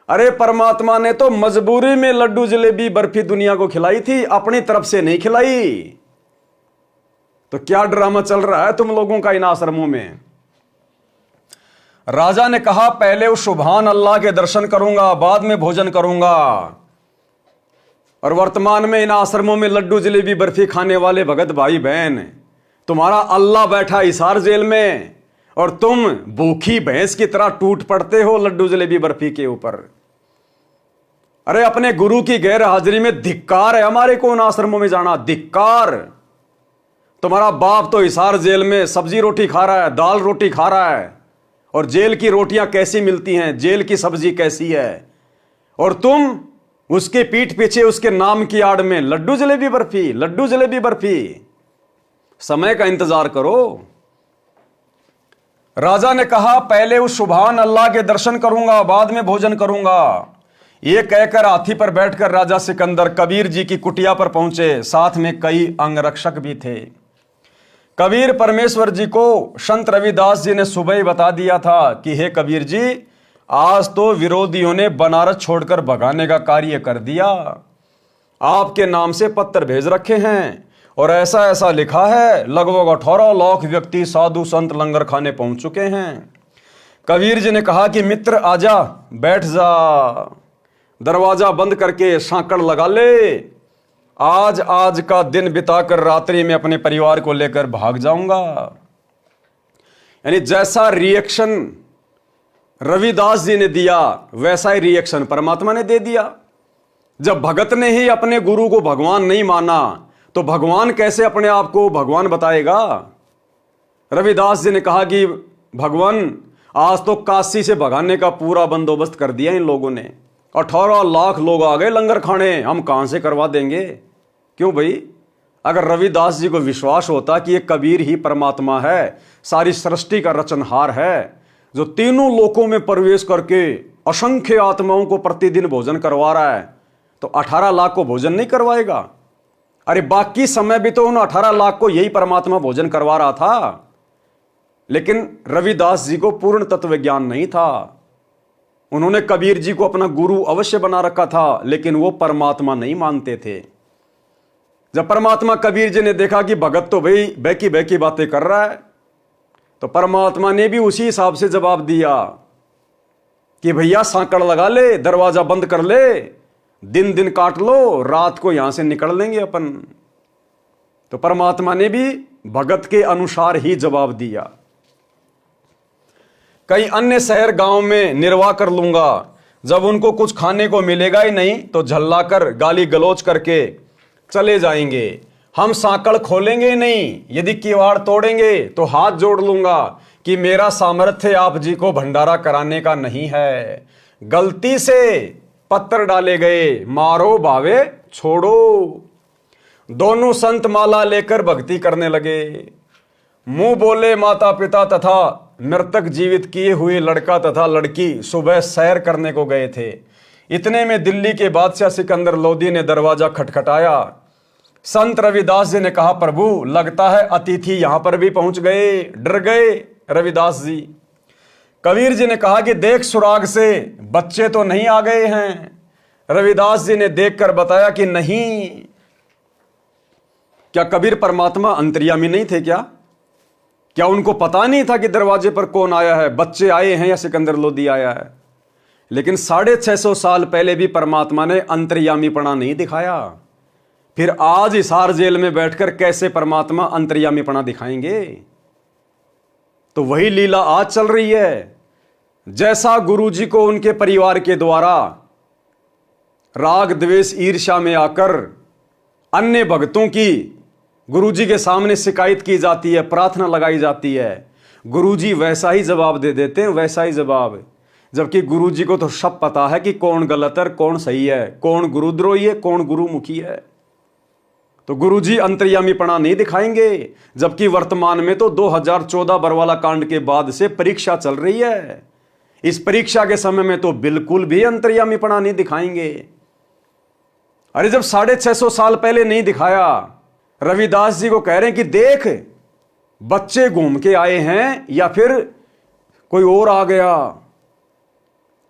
अरे परमात्मा ने तो मजबूरी में लड्डू जलेबी बर्फी दुनिया को खिलाई थी, अपनी तरफ से नहीं खिलाई। तो क्या ड्रामा चल रहा है तुम लोगों का इन आश्रमों में? राजा ने कहा पहले उस सुभान अल्लाह के दर्शन करूंगा, बाद में भोजन करूंगा। और वर्तमान में इन आश्रमों में लड्डू जलेबी बर्फी खाने वाले भगत भाई बहन, तुम्हारा अल्लाह बैठा हिसार जेल में और तुम भूखी भैंस की तरह टूट पड़ते हो लड्डू जलेबी बर्फी के ऊपर। अरे अपने गुरु की गैर हाजिरी में धिक्कार है हमारे को उन आश्रमों में जाना, धिक्कार। तुम्हारा बाप तो हिसार जेल में सब्जी रोटी खा रहा है, दाल रोटी खा रहा है, और जेल की रोटियां कैसी मिलती हैं, जेल की सब्जी कैसी है, और तुम उसके पीठ पीछे उसके नाम की आड़ में लड्डू जलेबी बर्फी, लड्डू जलेबी बर्फी। समय का इंतजार करो। राजा ने कहा पहले उस सुभान अल्लाह के दर्शन करूंगा, बाद में भोजन करूंगा। यह कहकर हाथी पर बैठकर राजा सिकंदर कबीर जी की कुटिया पर पहुंचे। साथ में कई अंगरक्षक भी थे। कबीर परमेश्वर जी को संत रविदास जी ने सुबह ही बता दिया था कि हे कबीर जी, आज तो विरोधियों ने बनारस छोड़कर भगाने का कार्य कर दिया। आपके नाम से पत्र भेज रखे हैं और ऐसा ऐसा लिखा है, लगभग 18 लाख व्यक्ति साधु संत लंगर खाने पहुंच चुके हैं। कबीर जी ने कहा कि मित्र आजा, बैठ जा, दरवाजा बंद करके सांकड़ लगा ले। आज का दिन बिताकर रात्रि में अपने परिवार को लेकर भाग जाऊंगा। यानी जैसा रिएक्शन रविदास जी ने दिया वैसा ही रिएक्शन परमात्मा ने दे दिया। जब भगत ने ही अपने गुरु को भगवान नहीं माना तो भगवान कैसे अपने आप को भगवान बताएगा? रविदास जी ने कहा कि भगवान आज तो काशी से भगाने का पूरा बंदोबस्त कर दिया इन लोगों ने। 18 लाख लोग आ गए लंगर खाने, हम कहां से करवा देंगे? क्यों भाई? अगर रविदास जी को विश्वास होता कि ये कबीर ही परमात्मा है, सारी सृष्टि का रचनहार है, जो तीनों लोकों में प्रवेश करके असंख्य आत्माओं को प्रतिदिन भोजन करवा रहा है, तो 18 लाख को भोजन नहीं करवाएगा? अरे बाकी समय भी तो उन 18 लाख को यही परमात्मा भोजन करवा रहा था। लेकिन रविदास जी को पूर्ण तत्व ज्ञान नहीं था। उन्होंने कबीर जी को अपना गुरु अवश्य बना रखा था, लेकिन वो परमात्मा नहीं मानते थे। जब परमात्मा कबीर जी ने देखा कि भगत तो भाई बैकी बैकी बातें कर रहा है, तो परमात्मा ने भी उसी हिसाब से जवाब दिया कि भैया सांकड़ लगा ले, दरवाजा बंद कर ले, दिन दिन काट लो, रात को यहां से निकल लेंगे अपन। तो परमात्मा ने भी भगत के अनुसार ही जवाब दिया। कई अन्य शहर गांव में निर्वाह कर लूंगा, जब उनको कुछ खाने को मिलेगा ही नहीं तो झल्लाकर गाली गलौज करके चले जाएंगे। हम सांकड़ खोलेंगे ही नहीं, यदि किवाड़ तोड़ेंगे तो हाथ जोड़ लूंगा कि मेरा सामर्थ्य आप जी को भंडारा कराने का नहीं है। गलती से पत्थर डाले गए, मारो भावे छोड़ो। दोनों संत माला लेकर भक्ति करने लगे। मुंह बोले माता पिता तथा मृतक जीवित किए हुए लड़का तथा लड़की सुबह सैर करने को गए थे। इतने में दिल्ली के बादशाह सिकंदर लोदी ने दरवाजा खटखटाया। संत रविदास जी ने कहा, प्रभु लगता है अतिथि यहां पर भी पहुंच गए। डर गए रविदास जी। कबीर जी ने कहा कि देख सुराग से बच्चे तो नहीं आ गए हैं। रविदास जी ने देखकर बताया कि नहीं। क्या कबीर परमात्मा अंतर्यामी नहीं थे क्या? क्या उनको पता नहीं था कि दरवाजे पर कौन आया है, बच्चे आए हैं या सिकंदर लोदी आया है? लेकिन 650 साल पहले भी परमात्मा ने अंतर्यामीपना नहीं दिखाया। फिर आज हिसार जेल में बैठकर कैसे परमात्मा अंतर्यामीपना दिखाएंगे? तो वही लीला आज चल रही है। जैसा गुरुजी को उनके परिवार के द्वारा राग द्वेष ईर्ष्या में आकर अन्य भक्तों की गुरुजी के सामने शिकायत की जाती है, प्रार्थना लगाई जाती है, गुरुजी वैसा ही जवाब दे देते हैं, वैसा ही जवाब। जबकि गुरुजी को तो सब पता है कि कौन गलत है, कौन सही है, कौन गुरुद्रोही है, कौन गुरुमुखी है। तो गुरुजी अंतर्यामीपना नहीं दिखाएंगे, जबकि वर्तमान में तो 2014 बरवाला कांड के बाद से परीक्षा चल रही है। इस परीक्षा के समय में तो बिल्कुल भी अंतर्यामीपना नहीं दिखाएंगे। अरे जब 650 साल पहले नहीं दिखाया, रविदास जी को कह रहे हैं कि देख बच्चे घूम के आए हैं या फिर कोई और आ गया।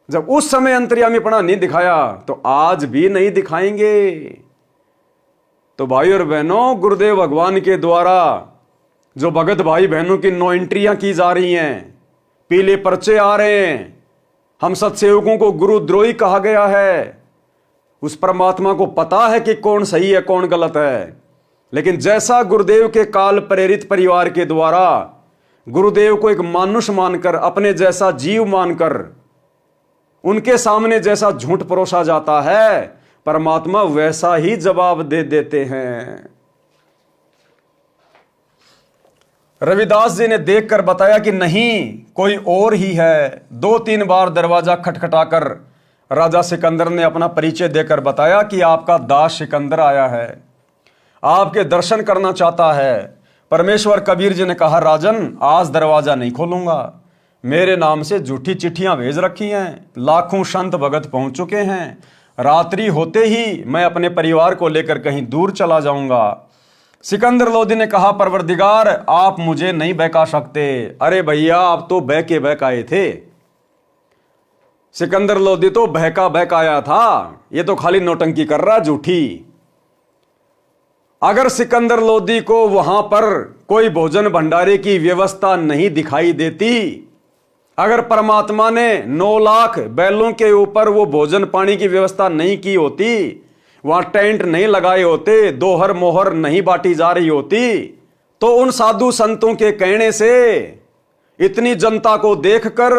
जब उस समय अंतर्यामीपना नहीं दिखाया तो आज भी नहीं दिखाएंगे। तो भाई और बहनों, गुरुदेव भगवान के द्वारा जो भगत भाई बहनों की 9 एंट्रियां की जा रही हैं, पीले पर्चे आ रहे हैं, हम सत्सेवकों को गुरुद्रोही कहा गया है। उस परमात्मा को पता है कि कौन सही है कौन गलत है, लेकिन जैसा गुरुदेव के काल प्रेरित परिवार के द्वारा गुरुदेव को एक मानुष मानकर, अपने जैसा जीव मानकर उनके सामने जैसा झूठ परोसा जाता है, परमात्मा वैसा ही जवाब दे देते हैं। रविदास जी ने देखकर बताया कि नहीं, कोई और ही है। 2-3 बार दरवाजा खटखटाकर राजा सिकंदर ने अपना परिचय देकर बताया कि आपका दास सिकंदर आया है, आपके दर्शन करना चाहता है। परमेश्वर कबीर जी ने कहा, राजन आज दरवाजा नहीं खोलूंगा, मेरे नाम से झूठी चिट्ठियां भेज रखी हैं, लाखों संत भगत पहुंच चुके हैं, रात्रि होते ही मैं अपने परिवार को लेकर कहीं दूर चला जाऊंगा। सिकंदर लोदी ने कहा, परवरदिगार आप मुझे नहीं बहका सकते। अरे भैया, आप तो बह के बहकाए थे। सिकंदर लोदी तो बहकाया था, ये तो खाली नौटंकी कर रहा झूठी। अगर सिकंदर लोदी को वहां पर कोई भोजन भंडारे की व्यवस्था नहीं दिखाई देती, अगर परमात्मा ने 9 लाख बैलों के ऊपर वो भोजन पानी की व्यवस्था नहीं की होती, वहां टेंट नहीं लगाए होते, दोहर मोहर नहीं बांटी जा रही होती, तो उन साधु संतों के कहने से इतनी जनता को देखकर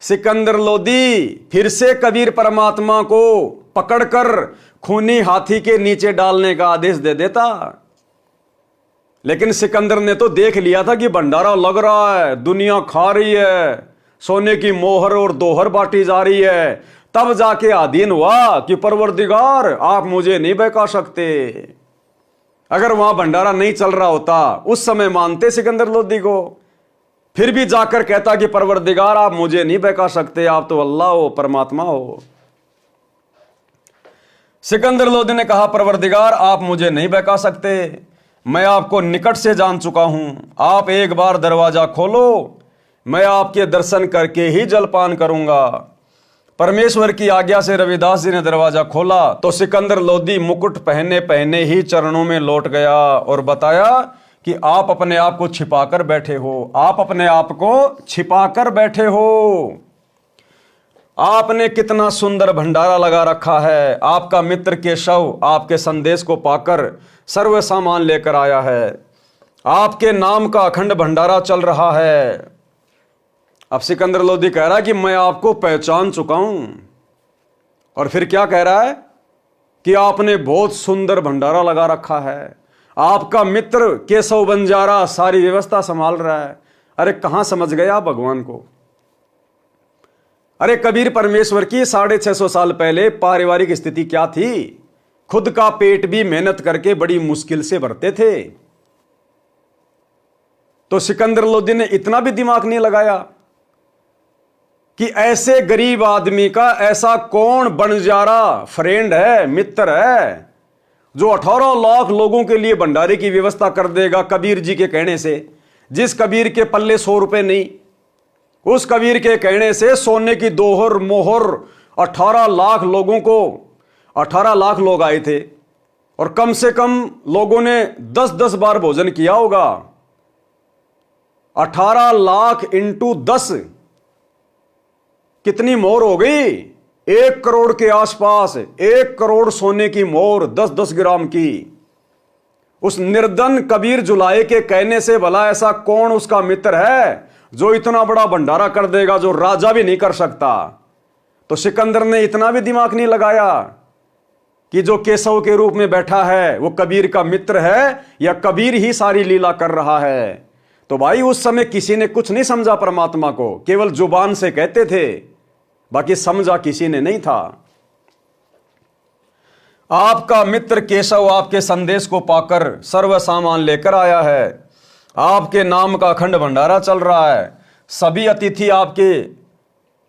सिकंदर लोदी फिर से कबीर परमात्मा को पकड़कर खूनी हाथी के नीचे डालने का आदेश दे देता। लेकिन सिकंदर ने तो देख लिया था कि भंडारा लग रहा है, दुनिया खा रही है, सोने की मोहर और दोहर बांटी जा रही है, तब जाके आधीन हुआ कि परवरदिगार आप मुझे नहीं बहका सकते। अगर वहां भंडारा नहीं चल रहा होता, उस समय मानते सिकंदर लोदी को, फिर भी जाकर कहता कि परवरदिगार आप मुझे नहीं बहका सकते, आप तो अल्लाह हो, परमात्मा हो। सिकंदर लोदी ने कहा, परवरदिगार आप मुझे नहीं बहका सकते, मैं आपको निकट से जान चुका हूं, आप एक बार दरवाजा खोलो, मैं आपके दर्शन करके ही जलपान करूंगा। परमेश्वर की आज्ञा से रविदास जी ने दरवाजा खोला तो सिकंदर लोदी मुकुट पहने पहने ही चरणों में लौट गया और बताया कि आप अपने आप को छिपाकर बैठे हो, आप अपने आप को छिपाकर बैठे हो। आपने कितना सुंदर भंडारा लगा रखा है, आपका मित्र केशव आपके संदेश को पाकर सर्व सामान लेकर आया है, आपके नाम का अखंड भंडारा चल रहा है। अब सिकंदर लोदी कह रहा है कि मैं आपको पहचान चुका हूं, और फिर क्या कह रहा है कि आपने बहुत सुंदर भंडारा लगा रखा है, आपका मित्र केशव बंजारा सारी व्यवस्था संभाल रहा है। अरे कहां समझ गया भगवान को? अरे कबीर परमेश्वर की 650 साल पहले पारिवारिक स्थिति क्या थी? खुद का पेट भी मेहनत करके बड़ी मुश्किल से भरते थे। तो सिकंदर लोदी ने इतना भी दिमाग नहीं लगाया कि ऐसे गरीब आदमी का ऐसा कौन बंजारा फ्रेंड है, मित्र है, जो 18 लाख लोगों के लिए भंडारे की व्यवस्था कर देगा कबीर जी के कहने से। जिस कबीर के पल्ले 100 रुपए नहीं, उस कबीर के कहने से सोने की दोहर मोहर 18 लाख लोगों को, 18 लाख लोग आए थे और कम से कम लोगों ने 10-10 बार भोजन किया होगा। 18 लाख इंटू 10 कितनी मोहर हो गई? 1 करोड़ के आसपास, 1 करोड़ सोने की मोहर 10-10 ग्राम की। उस निर्धन कबीर जुलाए के कहने से भला ऐसा कौन उसका मित्र है जो इतना बड़ा भंडारा कर देगा, जो राजा भी नहीं कर सकता। तो सिकंदर ने इतना भी दिमाग नहीं लगाया कि जो केशव के रूप में बैठा है वो कबीर का मित्र है या कबीर ही सारी लीला कर रहा है। तो भाई उस समय किसी ने कुछ नहीं समझा परमात्मा को, केवल जुबान से कहते थे, बाकी समझा किसी ने नहीं था। आपका मित्र केशव आपके संदेश को पाकर सर्व सामान लेकर आया है। आपके नाम का अखंड भंडारा चल रहा है। सभी अतिथि आपके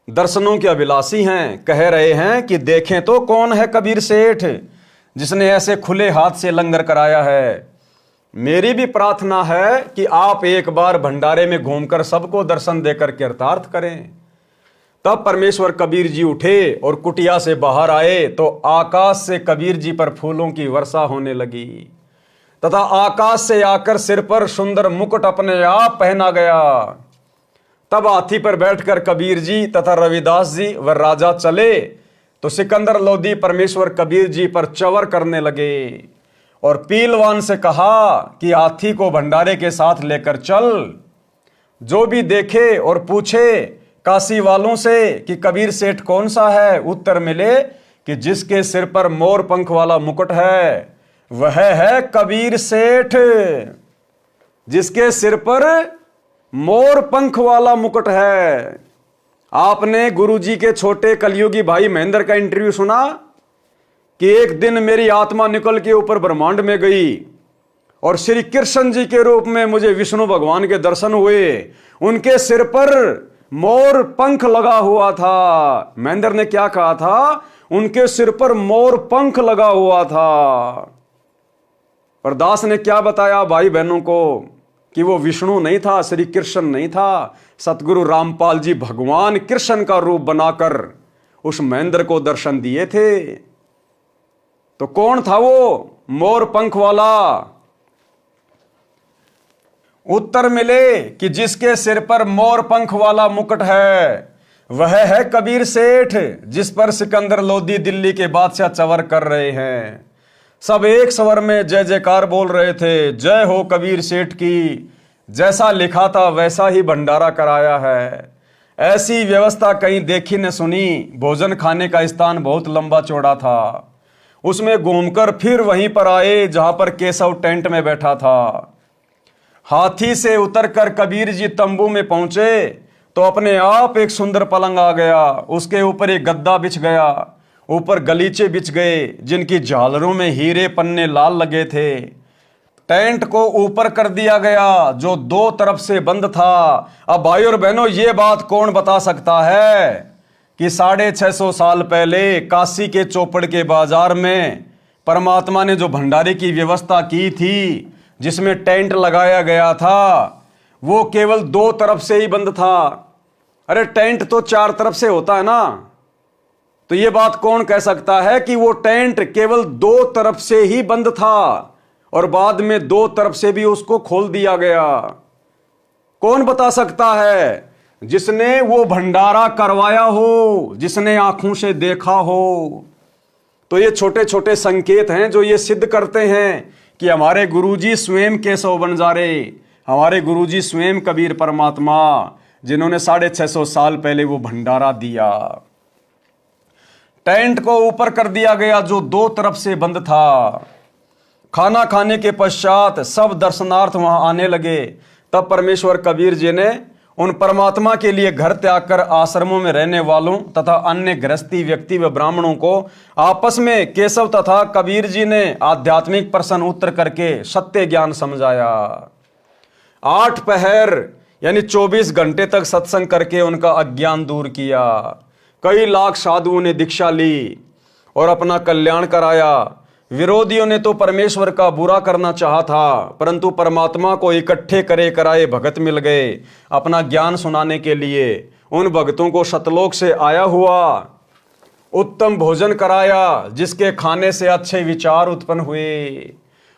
दर्शनों के अभिलाषी हैं। कह रहे हैं कि देखें तो कौन है कबीर सेठ जिसने ऐसे खुले हाथ से लंगर कराया है। मेरी भी प्रार्थना है कि आप एक बार भंडारे में घूमकर सबको दर्शन देकर कृतार्थ करें। तब परमेश्वर कबीर जी उठे और कुटिया से बाहर आए तो आकाश से कबीर जी पर फूलों की वर्षा होने लगी तथा आकाश से आकर सिर पर सुंदर मुकुट अपने आप पहना गया। तब हाथी पर बैठकर कबीर जी तथा रविदास जी व राजा चले तो सिकंदर लोधी परमेश्वर कबीर जी पर चवर करने लगे और पीलवान से कहा कि हाथी को भंडारे के साथ लेकर चल। जो भी देखे और पूछे काशी वालों से कि कबीर सेठ कौन सा है, उत्तर मिले कि जिसके सिर पर मोर पंख वाला मुकुट है वह है कबीर सेठ। जिसके सिर पर मोर पंख वाला मुकुट है। आपने गुरुजी के छोटे कलयुगी भाई महेंद्र का इंटरव्यू सुना कि एक दिन मेरी आत्मा निकल के ऊपर ब्रह्मांड में गई और श्री कृष्ण जी के रूप में मुझे विष्णु भगवान के दर्शन हुए। उनके सिर पर मोर पंख लगा हुआ था। महेंद्र ने क्या कहा था? उनके सिर पर मोर पंख लगा हुआ था। पर दास ने क्या बताया भाई बहनों को कि वो विष्णु नहीं था, श्री कृष्ण नहीं था। सतगुरु रामपाल जी भगवान कृष्ण का रूप बनाकर उस महेंद्र को दर्शन दिए थे। तो कौन था वो मोर पंख वाला? उत्तर मिले कि जिसके सिर पर मोर पंख वाला मुकुट है वह है कबीर सेठ, जिस पर सिकंदर लोधी दिल्ली के बादशाह चवर कर रहे हैं। सब एक स्वर में जय जयकार बोल रहे थे, जय हो कबीर सेठ की। जैसा लिखा था वैसा ही भंडारा कराया है। ऐसी व्यवस्था कहीं देखी न सुनी। भोजन खाने का स्थान बहुत लंबा चौड़ा था। उसमें घूमकर फिर वहीं पर आए जहां पर केशव टेंट में बैठा था। हाथी से उतरकर कबीर जी तंबू में पहुंचे तो अपने आप एक सुंदर पलंग आ गया। उसके ऊपर एक गद्दा बिछ गया, ऊपर गलीचे बिछ गए जिनकी झालरों में हीरे पन्ने लाल लगे थे। टेंट को ऊपर कर दिया गया जो दो तरफ से बंद था। अब भाई और बहनों, ये बात कौन बता सकता है कि 650 साल पहले काशी के चौपड़ के बाजार में परमात्मा ने जो भंडारे की व्यवस्था की थी, जिसमें टेंट लगाया गया था, वो केवल दो तरफ से ही बंद था। अरे टेंट तो चार तरफ से होता है ना। तो ये बात कौन कह सकता है कि वो टेंट केवल दो तरफ से ही बंद था और बाद में दो तरफ से भी उसको खोल दिया गया? कौन बता सकता है? जिसने वो भंडारा करवाया हो, जिसने आंखों से देखा हो। तो ये छोटे छोटे संकेत हैं जो ये सिद्ध करते हैं कि हमारे गुरुजी स्वयं केशव बंजारे, हमारे गुरुजी स्वयं कबीर परमात्मा, जिन्होंने 650 साल पहले वो भंडारा दिया। टेंट को ऊपर कर दिया गया जो दो तरफ से बंद था। खाना खाने के पश्चात सब दर्शनार्थ वहां आने लगे। तब परमेश्वर कबीर जी ने उन परमात्मा के लिए घर त्याग कर आश्रमों में रहने वालों तथा अन्य गृहस्थी व्यक्ति व ब्राह्मणों को आपस में केशव तथा कबीर जी ने आध्यात्मिक प्रश्न उत्तर करके सत्य ज्ञान समझाया। 8 पहर यानी 24 घंटे तक सत्संग करके उनका अज्ञान दूर किया। कई लाख साधुओं ने दीक्षा ली और अपना कल्याण कराया। विरोधियों ने तो परमेश्वर का बुरा करना चाहा था, परंतु परमात्मा को इकट्ठे करे कराए भगत मिल गए अपना ज्ञान सुनाने के लिए। उन भक्तों को सतलोक से आया हुआ उत्तम भोजन कराया, जिसके खाने से अच्छे विचार उत्पन्न हुए।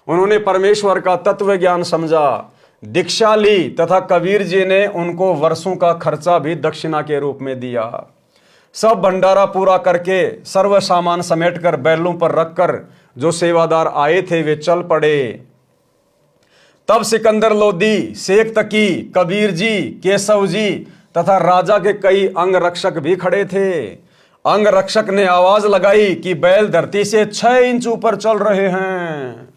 उन्होंने परमेश्वर का तत्व ज्ञान समझा, दीक्षा ली तथा कबीर जी ने उनको वर्षों का खर्चा भी दक्षिणा के रूप में दिया। सब भंडारा पूरा करके सर्व सामान समेटकर बैलों पर रखकर जो सेवादार आए थे वे चल पड़े। तब सिकंदर लोधी, शेख तकी, कबीर जी, केशव जी तथा राजा के कई अंग रक्षक भी खड़े थे। अंग रक्षक ने आवाज लगाई कि बैल धरती से 6 इंच ऊपर चल रहे हैं।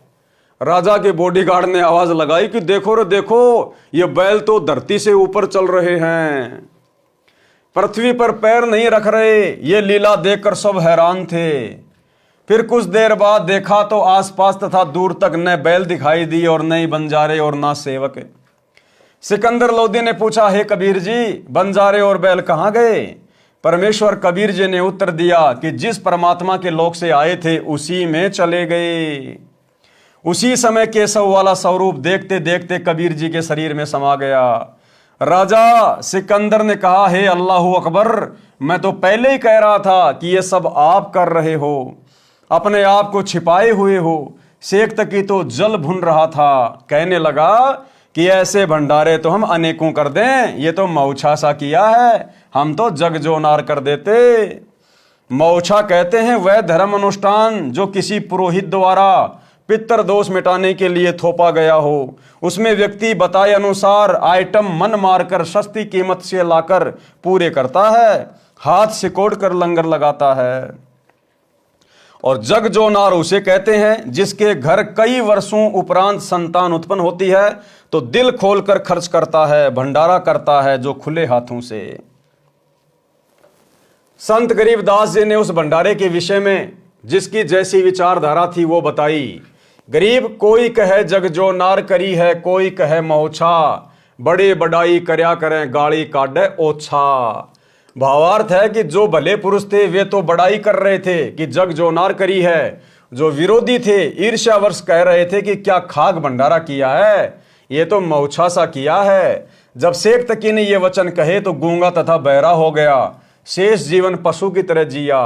राजा के बॉडीगार्ड ने आवाज लगाई कि देखो रे देखो, ये बैल तो धरती से ऊपर चल रहे हैं, पृथ्वी पर पैर नहीं रख रहे। ये लीला देखकर सब हैरान थे। फिर कुछ देर बाद देखा तो आसपास तथा दूर तक न बैल दिखाई दी और न ही बंजारे और ना सेवक। सिकंदर लोदी ने पूछा, हे कबीर जी, बंजारे और बैल कहाँ गए? परमेश्वर कबीर जी ने उत्तर दिया कि जिस परमात्मा के लोक से आए थे उसी में चले गए। उसी समय केशव वाला स्वरूप देखते देखते कबीर जी के शरीर में समा गया। राजा सिकंदर ने कहा, हे अल्लाहू अकबर, मैं तो पहले ही कह रहा था कि ये सब आप कर रहे हो, अपने आप को छिपाए हुए हो। शेख तकी तो जल भुन रहा था, कहने लगा कि ऐसे भंडारे तो हम अनेकों कर दें, ये तो मौछा सा किया है, हम तो जग जोनार कर देते। मौछा कहते हैं वह धर्म अनुष्ठान जो किसी पुरोहित द्वारा पितर दोष मिटाने के लिए थोपा गया हो। उसमें व्यक्ति बताए अनुसार आइटम मन मारकर सस्ती कीमत से लाकर पूरे करता है, हाथ सिकोड़ कर लंगर लगाता है। और जग जोनार उसे कहते हैं जिसके घर कई वर्षों उपरांत संतान उत्पन्न होती है तो दिल खोलकर खर्च करता है, भंडारा करता है जो खुले हाथों से। संत गरीबदास जी ने उस भंडारे के विषय में जिसकी जैसी विचारधारा थी वो बताई। गरीब कोई कहे जग जोनार करी है, कोई कहे मौछा, बड़े बड़ाई करया करें गाड़ी काटे ओछा। भावार्थ है कि जो भले पुरुष थे वे तो बड़ाई कर रहे थे कि जग जोनार करी है, जो विरोधी थे ईर्ष्यावश कह रहे थे कि क्या खाक भंडारा किया है, ये तो मौछा सा किया है। जब शेख तकी ने ये वचन कहे तो गूंगा तथा बहरा हो गया, शेष जीवन पशु की तरह जिया।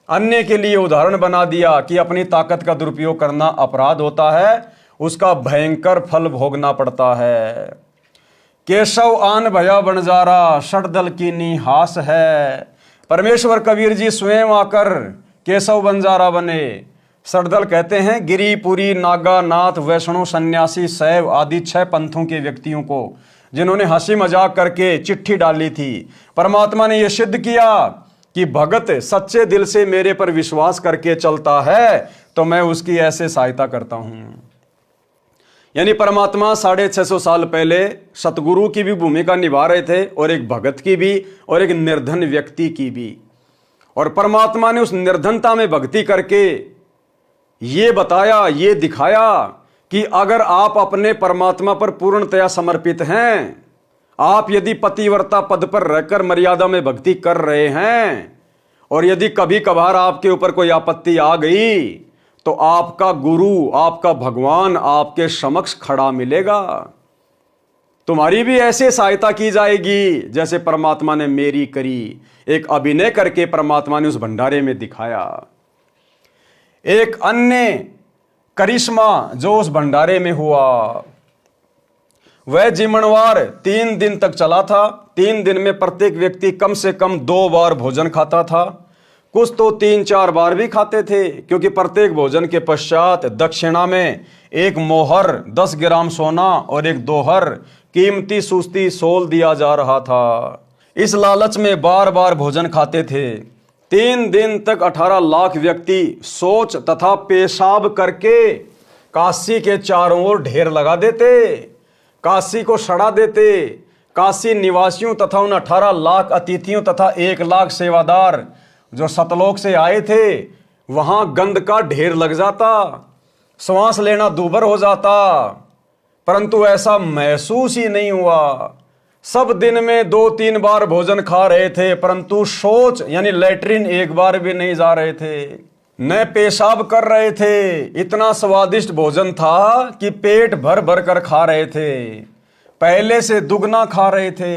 अन्य के लिए उदाहरण बना दिया कि अपनी ताकत का दुरुपयोग करना अपराध होता है, उसका भयंकर फल भोगना पड़ता है। केशव आन भया बंजारा, षटदल की निहास है। परमेश्वर कबीर जी स्वयं आकर केशव बंजारा बने। षटदल कहते हैं गिरिपुरी, नागा, नाथ, वैष्णव, सन्यासी, शैव आदि 6 पंथों के व्यक्तियों को जिन्होंने हंसी मजाक करके चिट्ठी डाली थी। परमात्मा ने यह सिद्ध किया कि भगत सच्चे दिल से मेरे पर विश्वास करके चलता है तो मैं उसकी ऐसे सहायता करता हूं। यानी परमात्मा 650 साल पहले सतगुरु की भी भूमिका निभा रहे थे और एक भगत की भी और एक निर्धन व्यक्ति की भी। और परमात्मा ने उस निर्धनता में भक्ति करके ये बताया, ये दिखाया कि अगर आप अपने परमात्मा पर पूर्णतया समर्पित हैं, आप यदि पतिव्रता पद पर रहकर मर्यादा में भक्ति कर रहे हैं और यदि कभी कभार आपके ऊपर कोई आपत्ति आ गई तो आपका गुरु, आपका भगवान आपके समक्ष खड़ा मिलेगा। तुम्हारी भी ऐसे सहायता की जाएगी जैसे परमात्मा ने मेरी करी। एक अभिनय करके परमात्मा ने उस भंडारे में दिखाया। एक अन्य करिश्मा जो उस भंडारे में हुआ वह जिमणवार 3 दिन तक चला था। 3 दिन में प्रत्येक व्यक्ति कम से कम 2 बार भोजन खाता था, कुछ तो 3-4 बार भी खाते थे, क्योंकि प्रत्येक भोजन के पश्चात दक्षिणा में 1 मोहर 10 ग्राम सोना और 1 दोहर कीमती सुस्ती सोल दिया जा रहा था। इस लालच में बार बार भोजन खाते थे। 3 दिन तक 18 लाख व्यक्ति शौच तथा पेशाब करके काशी के चारों ओर ढेर लगा देते, काशी को सड़ा देते। काशी निवासियों तथा उन 18 लाख अतिथियों तथा 1 लाख सेवादार जो सतलोक से आए थे वहां गंध का ढेर लग जाता, श्वास लेना दूभर हो जाता, परंतु ऐसा महसूस ही नहीं हुआ। सब दिन में 2-3 बार भोजन खा रहे थे, परंतु शौच यानी लैट्रिन 1 बार भी नहीं जा रहे थे, न पेशाब कर रहे थे। इतना स्वादिष्ट भोजन था कि पेट भर भर कर खा रहे थे, पहले से दुगना खा रहे थे।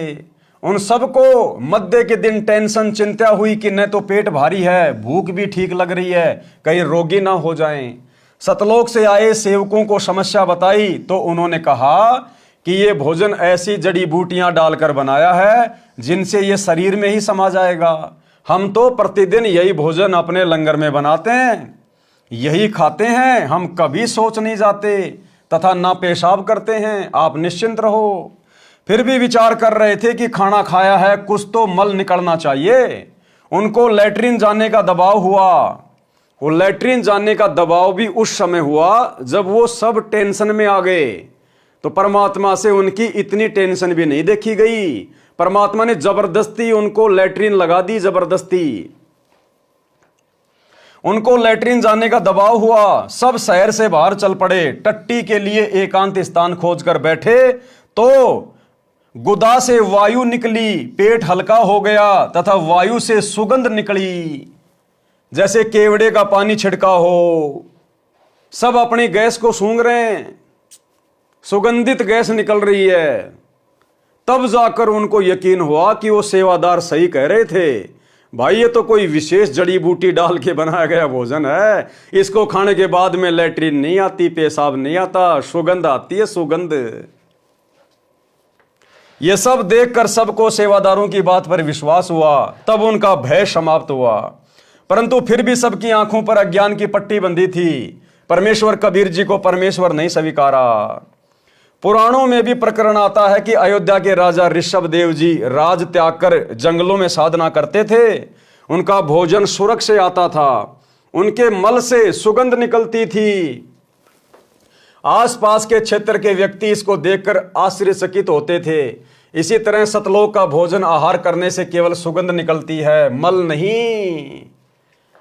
उन सबको मध्य के दिन टेंशन, चिंता हुई कि न तो पेट भारी है, भूख भी ठीक लग रही है, कहीं रोगी ना हो जाएं। सतलोक से आए सेवकों को समस्या बताई तो उन्होंने कहा कि ये भोजन ऐसी जड़ी बूटियां डालकर बनाया है जिनसे ये शरीर में ही समा जाएगा। हम तो प्रतिदिन यही भोजन अपने लंगर में बनाते हैं, यही खाते हैं, हम कभी सोच नहीं जाते तथा ना पेशाब करते हैं, आप निश्चिंत रहो। फिर भी विचार कर रहे थे कि खाना खाया है, कुछ तो मल निकलना चाहिए। उनको लैट्रिन जाने का दबाव हुआ। वो लैट्रिन जाने का दबाव भी उस समय हुआ जब वो सब टेंशन में आ गए। तो परमात्मा से उनकी इतनी टेंशन भी नहीं देखी गई। परमात्मा ने जबरदस्ती उनको लैट्रिन लगा दी, जबरदस्ती। उनको लैट्रिन जाने का दबाव हुआ, सब शहर से बाहर चल पड़े, टट्टी के लिए एकांत स्थान खोज कर बैठे तो गुदा से वायु निकली, पेट हल्का हो गया तथा वायु से सुगंध निकली, जैसे केवड़े का पानी छिड़का हो। सब अपनी गैस को सूंघ रहे हैं, सुगंधित गैस निकल रही है। तब जाकर उनको यकीन हुआ कि वो सेवादार सही कह रहे थे, भाई ये तो कोई विशेष जड़ी बूटी डाल के बनाया गया भोजन है, इसको खाने के बाद में लैट्रिन नहीं आती, पेशाब नहीं आता, सुगंध आती है, सुगंध। ये सब देखकर सबको सेवादारों की बात पर विश्वास हुआ, तब उनका भय समाप्त हुआ। परंतु फिर भी सबकी आंखों पर अज्ञान की पट्टी बंधी थी। परमेश्वर कबीर जी को परमेश्वर नहीं स्वीकारा। पुराणों में भी प्रकरण आता है कि अयोध्या के राजा ऋषभ देव जी राज त्याग कर जंगलों में साधना करते थे। उनका भोजन सुरख से आता था, उनके मल से सुगंध निकलती थी। आसपास के क्षेत्र के व्यक्ति इसको देखकर आश्चर्यचकित होते थे। इसी तरह सतलोक का भोजन आहार करने से केवल सुगंध निकलती है, मल नहीं।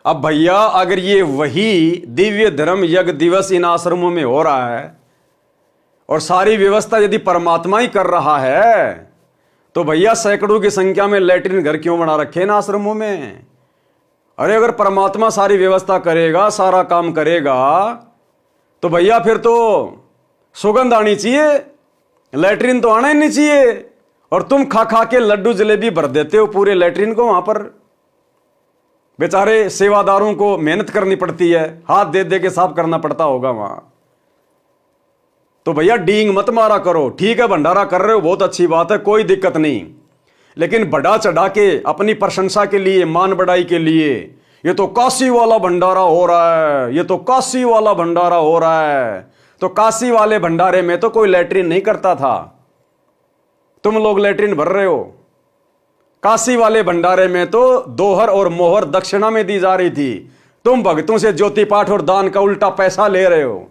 अब भैया अगर ये वही दिव्य धर्म यज्ञ दिवस इन आश्रमों में हो रहा है और सारी व्यवस्था यदि परमात्मा ही कर रहा है तो भैया सैकड़ों की संख्या में लैट्रिन घर क्यों बना रखे ना आश्रमों में? अरे अगर परमात्मा सारी व्यवस्था करेगा, सारा काम करेगा तो भैया फिर तो सुगंध आनी चाहिए, लैट्रिन तो आना ही नहीं चाहिए। और तुम खा खा के लड्डू जलेबी भर देते हो पूरे लैट्रिन को। वहां पर बेचारे सेवादारों को मेहनत करनी पड़ती है, हाथ दे दे के साफ करना पड़ता होगा वहां। तो भैया डींग मत मारा करो। ठीक है भंडारा कर रहे हो, बहुत अच्छी बात है, कोई दिक्कत नहीं, लेकिन बढ़ा चढ़ा के अपनी प्रशंसा के लिए, मान बढ़ाई के लिए, ये तो काशी वाला भंडारा हो रहा है, ये तो काशी वाला भंडारा हो रहा है। तो काशी वाले भंडारे में तो कोई लैट्रिन नहीं करता था, तुम लोग लैट्रिन भर रहे हो। काशी वाले भंडारे में तो दोहर और मोहर दक्षिणा में दी जा रही थी, तुम भक्तों से ज्योति पाठ और दान का उल्टा पैसा ले रहे हो।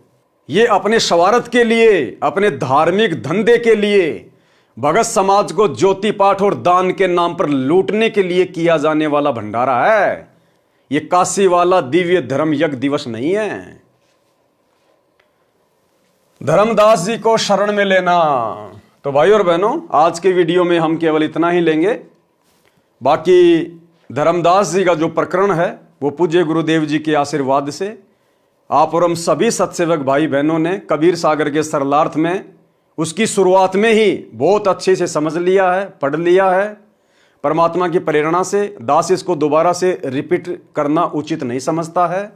ये अपने स्वार्थ के लिए, अपने धार्मिक धंधे के लिए, भगत समाज को ज्योति पाठ और दान के नाम पर लूटने के लिए किया जाने वाला भंडारा है। ये काशी वाला दिव्य धर्म यज्ञ दिवस नहीं है। धर्मदास जी को शरण में लेना। तो भाई और बहनों, आज के वीडियो में हम केवल इतना ही लेंगे। बाकी धर्मदास जी का जो प्रकरण है वो पूज्य गुरुदेव जी के आशीर्वाद से आप और हम सभी सत्सेवक भाई बहनों ने कबीर सागर के सरलार्थ में उसकी शुरुआत में ही बहुत अच्छे से समझ लिया है, पढ़ लिया है। परमात्मा की प्रेरणा से दास इसको दोबारा से रिपीट करना उचित नहीं समझता है।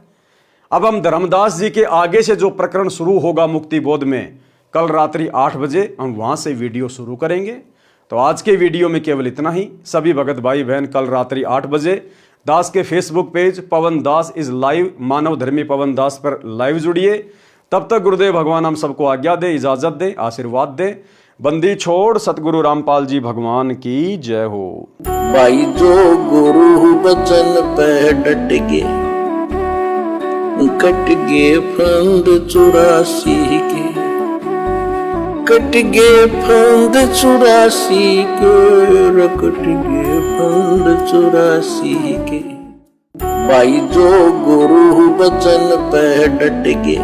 अब हम धर्मदास जी के आगे से जो प्रकरण शुरू होगा मुक्ति बोध में, कल रात्रि 8 बजे हम वहां से वीडियो शुरू करेंगे। तो आज के वीडियो में केवल इतना ही। सभी भगत भाई बहन कल रात्रि 8 बजे दास के Facebook page Pawan Das is live, Manav Dharmi Pawan दास पर लाइव जुड़िए। तब तक गुरुदेव भगवान हम सबको आज्ञा दे, इजाजत दे, आशीर्वाद दे। बंदी छोड़ सतगुरु रामपाल जी भगवान की जय हो। भाई जो गुरु बचन पे डट गे, कट गे फंद 84 के, कट गे फंद 84 के, कट गे फंद 84 के। भाई जो गुरु बचन पे डट गे,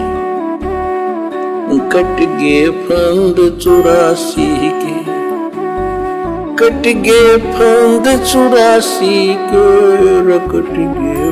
कट गे फंद 84 के, कट गे फंद 84 के, कट गे